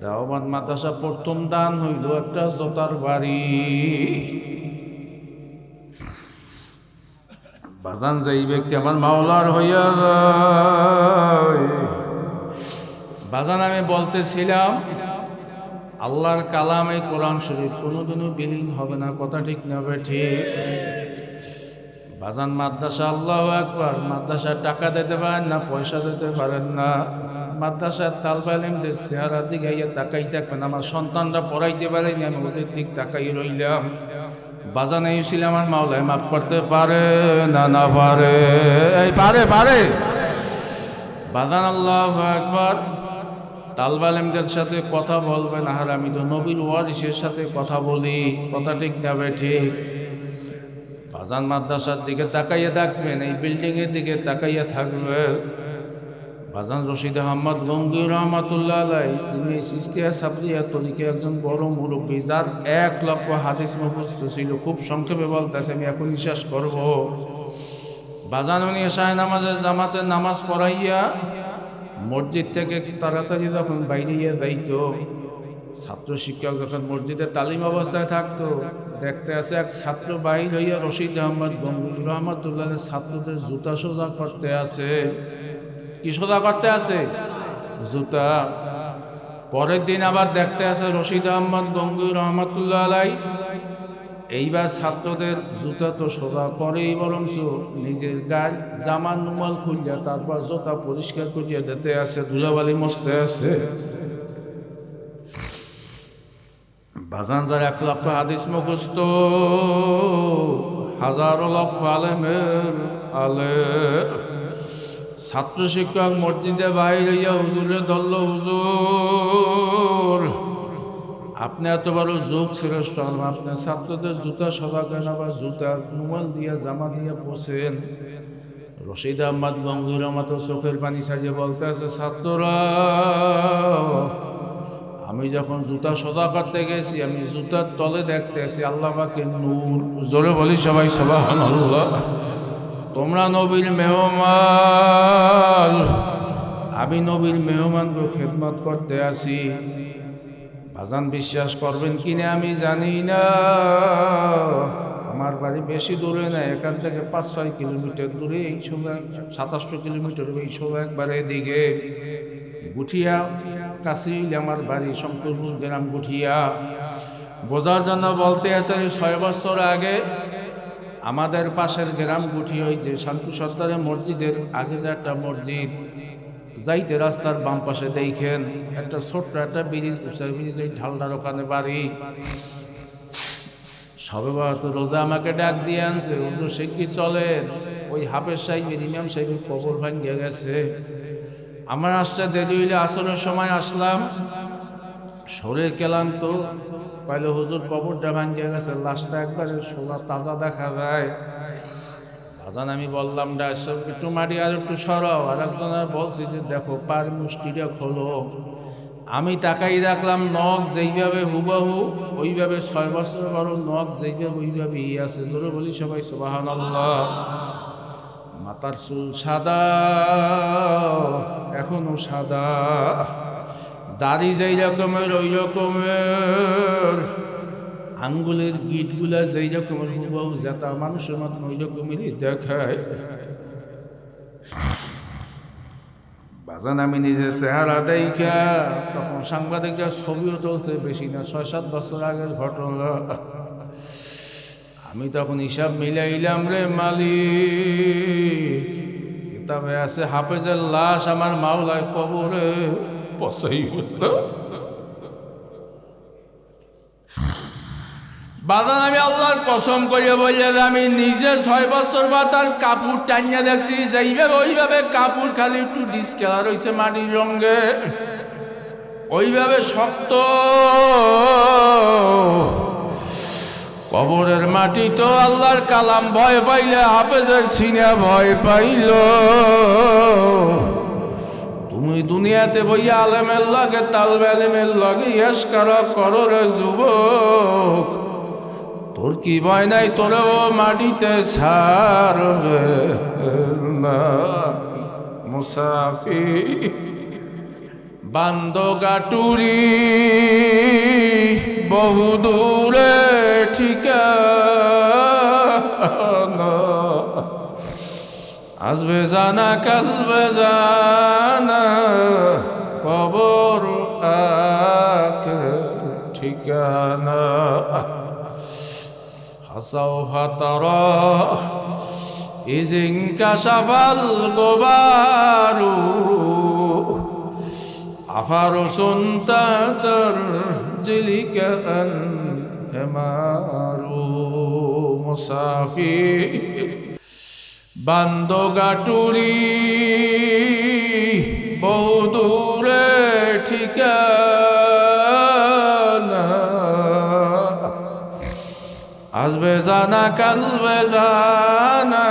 দেওয়াবান মাদ্রাসা প্রথম দান হইল একটা জুতার বাড়ি। বাজান যে এই ব্যক্তি আমার মাওলার হইয়া যায়। বাজান আমি বলতেছিলাম আল্লাহর কালাম এই কোরআন শরীফ কোনোদিনও বিলীন হবে না, কথা ঠিক না হবে ঠিক? বাজান মাদ্রাসা, আল্লাহু আকবার, মাদ্রাসার টাকা দিতে পারেন না, পয়সা দিতে পারেন না, মাদ্রাসার তালবে ইলমদের চেহারার দিকে তাকাই থাকবেন। আমার সন্তানরা পড়াইতে পারেনি, আমি ওদের দিক তাকাই রইলাম। বাজান এই ছিল আমার মাওলায় মাফ করতে পারে না? না পারে? এই পারে, পারে। বাজান আল্লাহু আকবার, তালবে ইলমদের সাথে কথা বলবেন। আর আমি তো নবীর ওয়ারিসের সাথে কথা বলি, কথা ঠিক না হবে ঠিক? বাজান মাদ্রাসার দিকে তাকাইয়া থাকবেন, এই বিল্ডিং এর দিকে তাকাইয়া থাকবেন। বাজান রশিদ আহমদ গঙ্গুই রহমাতুল্লাহ আলাই, যিনি সিস্তিয়া সাবরিয়া তরিকে একজন বড় মুরব্বী, যার 1 লক্ষ হাদিস মুখস্থ ছিল। খুব সংক্ষেপে বলতেছে, আমি এখন বিশ্বাস করব। বাজান উনি এশায় নামাজের জামাতে নামাজ পড়াইয়া মসজিদ থেকে তাড়াতাড়ি যখন বাইরে যাইত, ছাত্র শিক্ষক যখন মসজিদে তালিম অবস্থায় থাকতো, দেখতে আছে এক ছাত্র বাহির হইয়া রশিদ আহমদ গঙ্গুই রহমাতুল্লাহ ছাত্রদের জুতা সোজা করতে আছে। কি সোজা করতে আছে? জুতা। পরের দিন আবার দেখতে আছে রশিদ আহমদ গঙ্গুই রহমাতুল্লাহ আলাই এইবার ছাত্রদের জুতা তো সোজা করেই, বরঞ্চ নিজের গায়ে জামার নুমাল খুলিয়া তারপর জুতা পরিষ্কার করিয়া দিতে আছে, ধুলাবালি মস্তে আছে। বাজান যার 1 লক্ষ হাদিস মুখস্থ, হাজারো লক্ষ আলেমের আলেম, ছাত্র শিক্ষক মসজিদে বাইরে হইয়া হুজুরে ধরল, হুজুর আপনি এত বড় যুগ শ্রেষ্ঠ, আপনার ছাত্রদের জুতা সভা কেন বা জুতা নুমাল দিয়া জামা দিয়া পোছেন? রশিদ আহমদ গঙ্গুই রহমাতুল্লাহ চোখের পানি ছাড়িয়ে বলতে আছে, ছাত্ররা আমি যখন জুতা সোজা করতে গেছি, আমি জুতার তলে দেখতে আছি আল্লাহ পাকের নূর। জোরে বলি সবাই সুবহানাল্লাহ। তোমরা নবীর মেহমান, আমি নবীর মেহমানকে খেদমত করতে আসি। বাজান বিশ্বাস করবেন কিনা আমি জানি না, আমার বাড়ি বেশি দূরে না, এখান থেকে 5-6 কিলোমিটার দূরে, এই সময় 27 কিলোমিটার, এই সময় একবারে এদিকে গুঠিয়া কাছেই আমার বাড়ি, শঙ্করপুর গ্রাম গুঠিয়া। বোঝার জন্য বলতে আছে, 6 বছর আগে আমাদের পাশের গ্রাম গুঠি, ওই যে শান্তু সর্দারের মসজিদের আগে যে একটা মসজিদ, যাইতে রাস্তার বাম পাশে দেখেন একটা ছোট্ট একটা ব্রিজ, উঁচা ব্রিজ, ওই ঢালটার ওখানে বাড়ি। সবে তো রোজা আমাকে ডাক দিয়ে আনছে, হুজুর সে কি চলে, ওই হাফেজ সাহেবের ইমাম সাহেবের কবর ভাঙ্গিয়া গেছে। আমার আসতে দেরি হইলে আসরের সময় আসলাম, শরীর ক্লান্ত, পাইলে হুজুর কবরটা ভাঙ্গিয়া গেছে, লাশটা একবারে সোলা তাজা দেখা যায়। বাজান আমি বললাম একটু মাটি আর একটু সরাও, আর একজনের বলছি যে দেখো পার মুষ্টিটা খোলো। আমি তাকাই রাখলাম, নখ যেইভাবে হুবাহু ওইভাবে 6 বছর বড় নখ যেইভাবে ওইভাবেই আছে। জোরে বলি সবাই সুবহানাল্লাহ। মাথার চুল সাদা, এখনো সাদা, দাড়ি যেই রকমের ওই রকমের, আঙ্গুলের গিটগুলা যেই রকমের হুবাহু যেটা মানুষের মতন ওই রকমেরই দেখায়। বাজান আমি নিজের চেহারা দেখা, তখন সাংবাদিকরা ছবিও তুলছে, বেশি না 6-7 বছর আগের ঘটনা। আমি তখন হিসাব মিলাইলাম, রে মালিক, কিতাবে আছে হাফেজের লাশ আমার মাওলায় কবরে পচাই গেল। বাজান আমি আল্লাহর কসম করিয়া বললাম, আমি নিজে 6 বছর বা তার কাপড় টানিয়া দেখছি, যেইভাবে ওইভাবে কাপড় খালি একটু ডিসকালার হয়েছে মাটির রঙে, ওইভাবে শক্ত। কবরের মাটি তো আল্লাহর কালাম ভয় পাইলে হাফেজের সিনা ভয় পাইল। তুমি দুনিয়াতে বইয়া আলেমের লাগে তালবে আলেমের লাগে ইয়াসকারা করো রে যুবক, তোর কি ভয় নাই? তোরেও মাটিতে ছাড়বে না মুসাফির। বান্দগাটুরি বহু দূরে ঠিকানা, আসবে জানা কাল বেজানা কবর আখির ঠিকানা হাসাউফা তারা إذ انكشف الغبار عفرس ترجلك الحمار مسافر বান্দগাটুরি বহু দূরে ঠিকানা আসবে জানা কাল বেজানা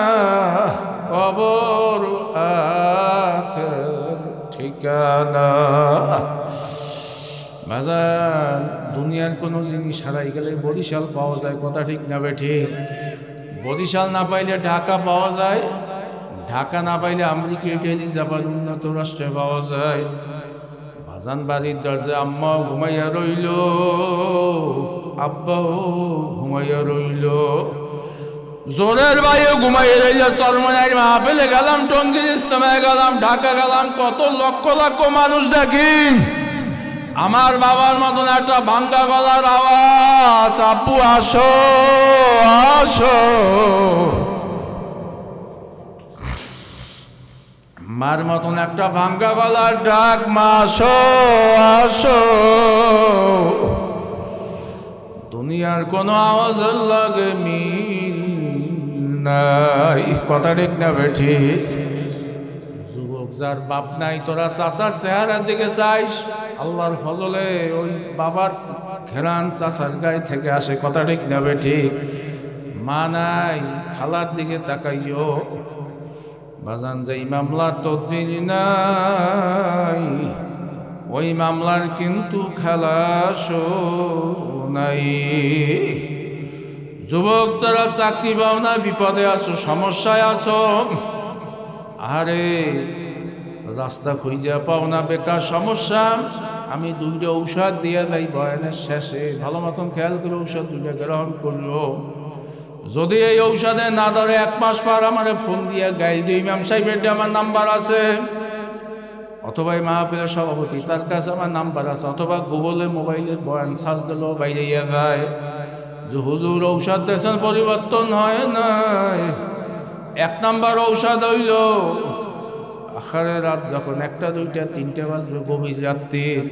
কবর আখির ঠিকানা বাজান দুনিয়ার কোনো জিনিস হারাই গেলে বরিশাল পাওয়া যায়, কথা ঠিক না বেঠিক? বরিশাল না পাইলে ঢাকা পাওয়া যায়, ঢাকা না পাইলে আমেরিকা ইটালি জাপান উন্নত রাষ্ট্রে পাওয়া যায়। বাজান বাড়ির দরজা আম্মাও ঘুমাইয়া রইল, আব্বাও ঘুমাইয়া রইল, জোরের বাইরে ঘুমাইয়া রইল। চরমনাইর মাহফিলে গেলাম, টঙ্গীর ইজতেমায় গেলাম, ঢাকা গেলাম, কত লক্ষ লক্ষ মানুষ দেখি। আমার বাবার মতন একটা ভাঙ্গা গলার আওয়াজ, আপু আসো আসো। মার মতন একটা ভাঙ্গা গলার ডাক, মা আসো আসো। দুনিয়ার কোন আওয়াজের লাগে মিল নাই, কথা ঠিক না বেঠি? যুবক যার বাপ নাই, তোরা চাচার চেহারার দিকে চাইস, আল্লাহর ফজলে ওই বাবার ঘেরান চাচার গায়ে থেকে আসে, কথা ঠিক না বেঠি? মা নাই, খালার দিকে তাকাইও। বাজান যেই মামলার তদবির নাই, ওই মামলার কিন্তু খালাসও নাই। যুবক তারা চাকরি পাও না, বিপদে আছো, সমস্যায় আছো, আরে রাস্তা খুঁজে পাও না, বেকার সমস্যা। আমি 2টা ঔষধ দিয়ে দেই বয়ানের শেষে, ভালো মতন খেয়াল করে ঔষধ 2টা গ্রহণ করলো। যদি এই ঔষধে না ধরে 1 মাস পর আমার ফোন দিয়ে গাইল দিই, ইমাম সাহেবের আমার নাম্বার আছে, অথবা মাহফিলের সভাপতি তার কাছে আমার নাম্বার আছে, অথবা গুগলে মোবাইলের বয়ান সার্চ দিলেও বাইরে যায় যে হুজুর ঔষধ দিয়েছেন, পরিবর্তন হয় নাই। 1 নাম্বার ঔষধ হইল আখারে রাত যখন 1টা 2টা 3টে বাজবে, গভীর রাত্রির,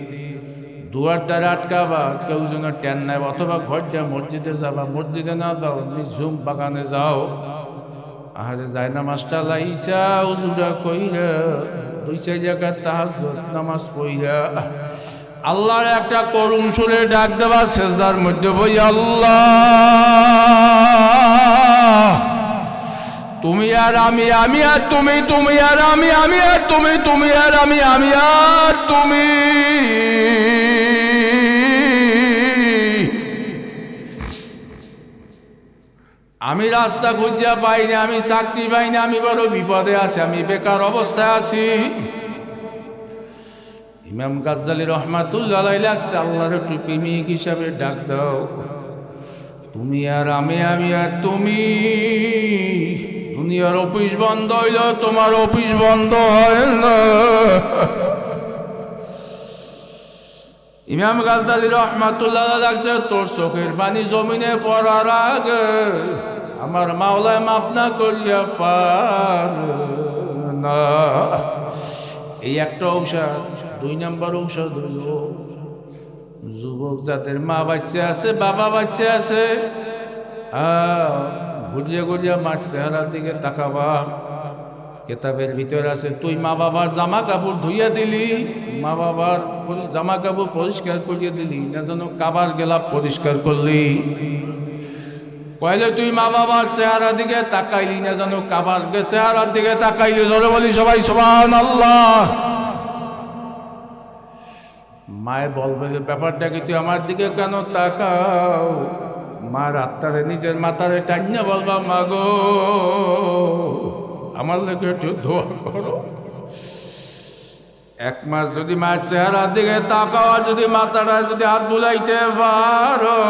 দুয়ার দ্বারা আটকাবা, কেউ যেন টেন নাই, অথবা ঘর দিয়ে মসজিদে যাবা, মসজিদে না যাও, নিঝুম বাগানে যাও। আহারে যায় নামাজটা লাইসা উজুরা কইরা 2-4 জায়গায় তাহাজ্জুদ নামাজ পড়িয়া আল্লাহর একটা করুণ সুরে ডাক দেবা, সেজদার মধ্যে বই, আল্লাহ তুমি আর আমি, আমি আর তুমি, তুমি আর আমি, আমি আর তুমি, তুমি আর আমি, আমি আর তুমি। আমি রাস্তা খুঁজিয়া পাইনি, আমি চাকরি পাইনি, আমি বড় বিপদে আছি, আমি বেকার অবস্থায় আছি। ইমাম গাজ্জালী রহমাতুল্লাহ আলাইহি লাগছে, আল্লাহর একটু প্রেমিক হিসাবে ডাক দাও। তুমি আর আমি, আমি আর তুমি। দুনিয়ার অফিস বন্ধ হইল, তোমার অফিস বন্ধ হয় না। ইমাম গাজ্জালী রহমাতুল্লাহ লাগছে, তোর চোখের পানি জমিনে পড়ার আগে আমার মাওলায় মাপ না করিয়া পার না। এই একটা ঔষধ। 2 নাম্বার ঔষধ হইল যুবক যাদের মা বাচ্চা আছে, বাবা বাচ্চা আছে, ঘুরিয়া ঘুরিয়া মার চেহারার দিকে তাকাবা। কেতাবের ভিতরে আছে, তুই মা বাবার জামা কাপড় ধুইয়া দিলি, মা বাবার জামা কাপড় পরিষ্কার করিয়া দিলি না, যেন কাবার গেলাপ পরিষ্কার করলি। কইলে তুই মা বাবার চেহারার দিকে তাকাইলি না, যেন কাবার চেহারার দিকে তাকাইলি। জোরে বলি সবাই সুবহানাল্লাহ। মায়ে বলবে যে ব্যাপারটা কি, তুই আমার দিকে কেন তাকাও? মার আত্মারে নিজের মাথারে টাইনা বলবা, মা গো আমার লোকে একটু দোয়া করো। 1 মাস যদি মায়ের চেহারার দিকে তাকাও, আর যদি মাথাটা যদি হাত বুলাইতে পারো,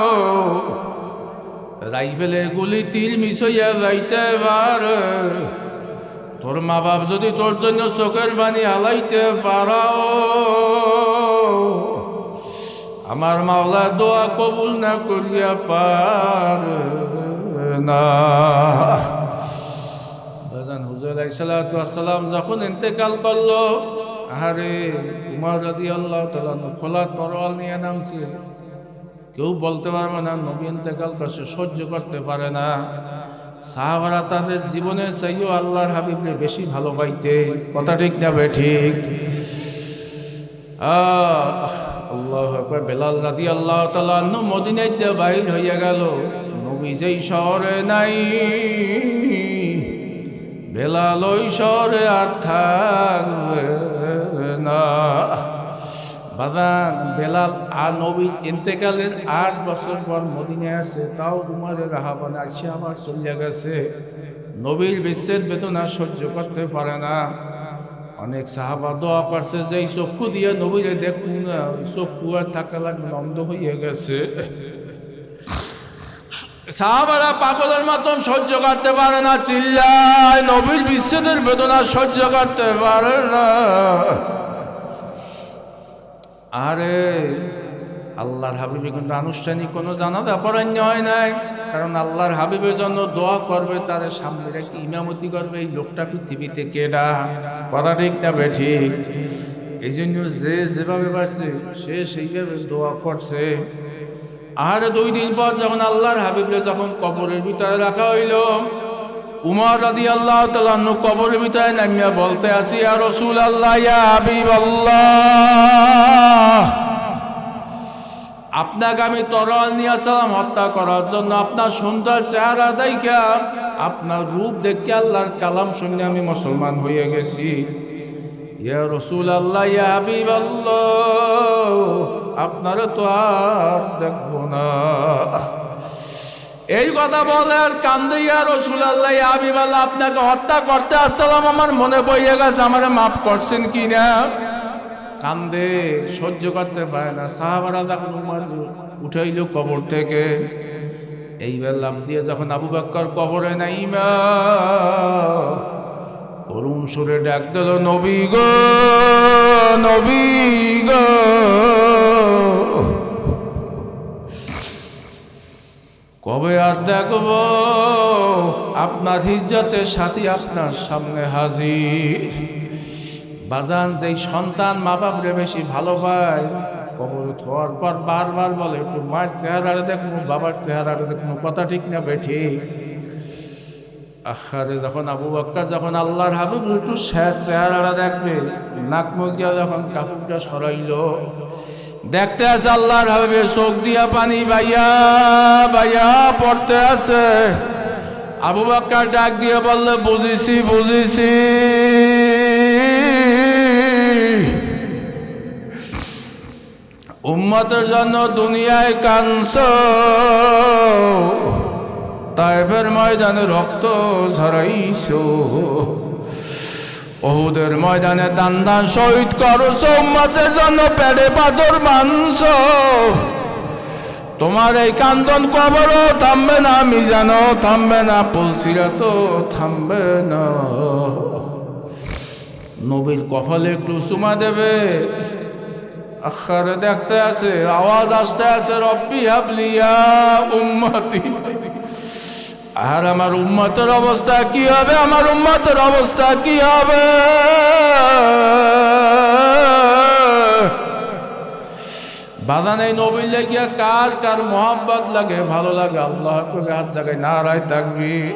রাইফেলে গুলি তীর মিশইয়া যাইতে পারো, তোর মা বাপ যদি তোর জন্য চোখের পানি হালাইতে পারাও, আমার মাওলা দোয়া কবুল না করিয়া পারে না। হুজুর আলাইহিস সালাতু ওয়াস সালাম যখন ইন্তেকাল করলো, আরে উমর রাদিয়াল্লাহু তাআলা খোলা তরোয়াল নিয়ে নামছে। কেউ বলতে পারবে না নবী ইন্তেকাল করছে, সহ্য করতে পারে না। সাহাবারা তাদের জীবনের চাইও আল্লাহর হাবিবকে বেশি ভালোবাসতে। কথা ঠিক না ঠিক? আল্লাহু আকবার। বেলাল রাদিয়াল্লাহু তাআলা মদিনাতে বাইর হইয়া গেল। নবী যেই শহরে নাই, বেলাল ওই শহরে আর থাকবে না। বাদান বেলাল আর নবীর ইন্তেকালের 8 বছর পর মদিনায় আছে, তাও উমরের রাহাবানে আসে আবার চলে গেছে। নবীর বিচ্ছেদ বেদনা সহ্য করতে পারে না। অনেক সাহাবা দোয়া করছে যে এই চক্ষু দিয়ে নবীরে দেখুন না, ওই চক্ষু আর থাকা লাগবে, অন্ধ হয়ে গেছে। সাহাবারা পাগলের মতন সহ্য করতে পারে না, চিল্লায়, নবীর বিচ্ছেদের বেদনা সহ্য করতে পারে না। আরে আল্লাহর হাবিবে কিন্তু আনুষ্ঠানিক কোনো জানাজা পড়ানো হয় নাই, কারণ আল্লাহর হাবিবের জন্য দোয়া করবে, তার সামনে রেখে ইমামতি করবে এই লোকটা পৃথিবীতে কেডা? কথা ঠিক না ঠিক? এই জন্য যে যেভাবে পারছে সে সেইভাবে দোয়া করছে। আর 2 দিন পর যখন আল্লাহর হাবিবকে যখন কবরের ভিতরে রাখা হইল, উমর রাদিয়াল্লাহু তাআলা কবরের ভিতরে নামিয়া বলতে আসি, ইয়া রাসূলুল্লাহ, ইয়া হাবিবাল্লাহ, আপনাকে আমি তরোয়াল নিয়ে আসলাম হত্যা করার জন্য। আপনার সুন্দর চেহারা দেখে, আপনার রূপ দেখে, আল্লাহর কালাম শুনে আমি মুসলমান হয়ে গেছি। ইয়া রাসূলুল্লাহ, ইয়া হাবিবাল্লাহ, আপনারা তো আর দেখবো না। এই কথা বলে আর কান্দে, ইয়া রাসূলুল্লাহ, ইয়া হাবিবাল্লাহ, আপনাকে হত্যা করতে আসলাম, আমার মনে পড়ে গেছে, আমারে মাফ করছেন কিনা। কান্দে, সহ্য করতে পারে না। সাহাবারা যখন উমর উঠাইল কবর থেকে, এইবার লাফ দিয়ে যখন আবু বকর কবরে নাইমা করুণ সুরে ডাক দিল, নবী গো, নবী গো, কবে আর দেখব আপনার ইজ্জতের সাথী আপনার সামনে হাজির। বাজান, যেই সন্তান মা বাপরে বেশি ভালো পায়, কবর থর পর বারবার বলে একটু মায়ের চেহারাটা দেখবো, বাবার চেহারাটা দেখবো। কথা ঠিক না ঠিক? আখারে যখন আবু বকর যখন আল্লাহর হাবিব একটু চেহারাটা দেখবে, নাক মুখ দিয়া যখন কাপড়টা সরাইলো, দেখতে আছে আল্লাহর হাবিবের চোখ দিয়া পানি বাইয়া বাইয়া পড়তে আছে। আবু বকর ডাক দিয়ে বললে, বুঝেছি বুঝেছি, উম্মতের জন্য দুনিয়ায় কাঁদছো, তায়েফের ময়দানে রক্ত ঝরাইছো, উহুদের ময়দানে দান দান শহীদ করছো, উম্মতের জন্য পেটে পাথর মানছো। তোমার এই কান্দন কবরও থামবে না, মিজানও থামবে না, পুলসিরাতও থামবে না। নবীর কপালে একটু চুমা দেবে। আখারে দেখতে আছে, আওয়াজ আসতে আছে, রব্বি হাবলি ইয়া উম্মতি। আর আমার উম্মতের অবস্থা কি হবে? আমার উম্মতের অবস্থা কি হবে? বাধা নেই। নবী লেগিয়া কার কার মোহাব্বত লাগে, ভালো লাগে, আল্লাহ হাত জায়গায় নারায় তাকবীর।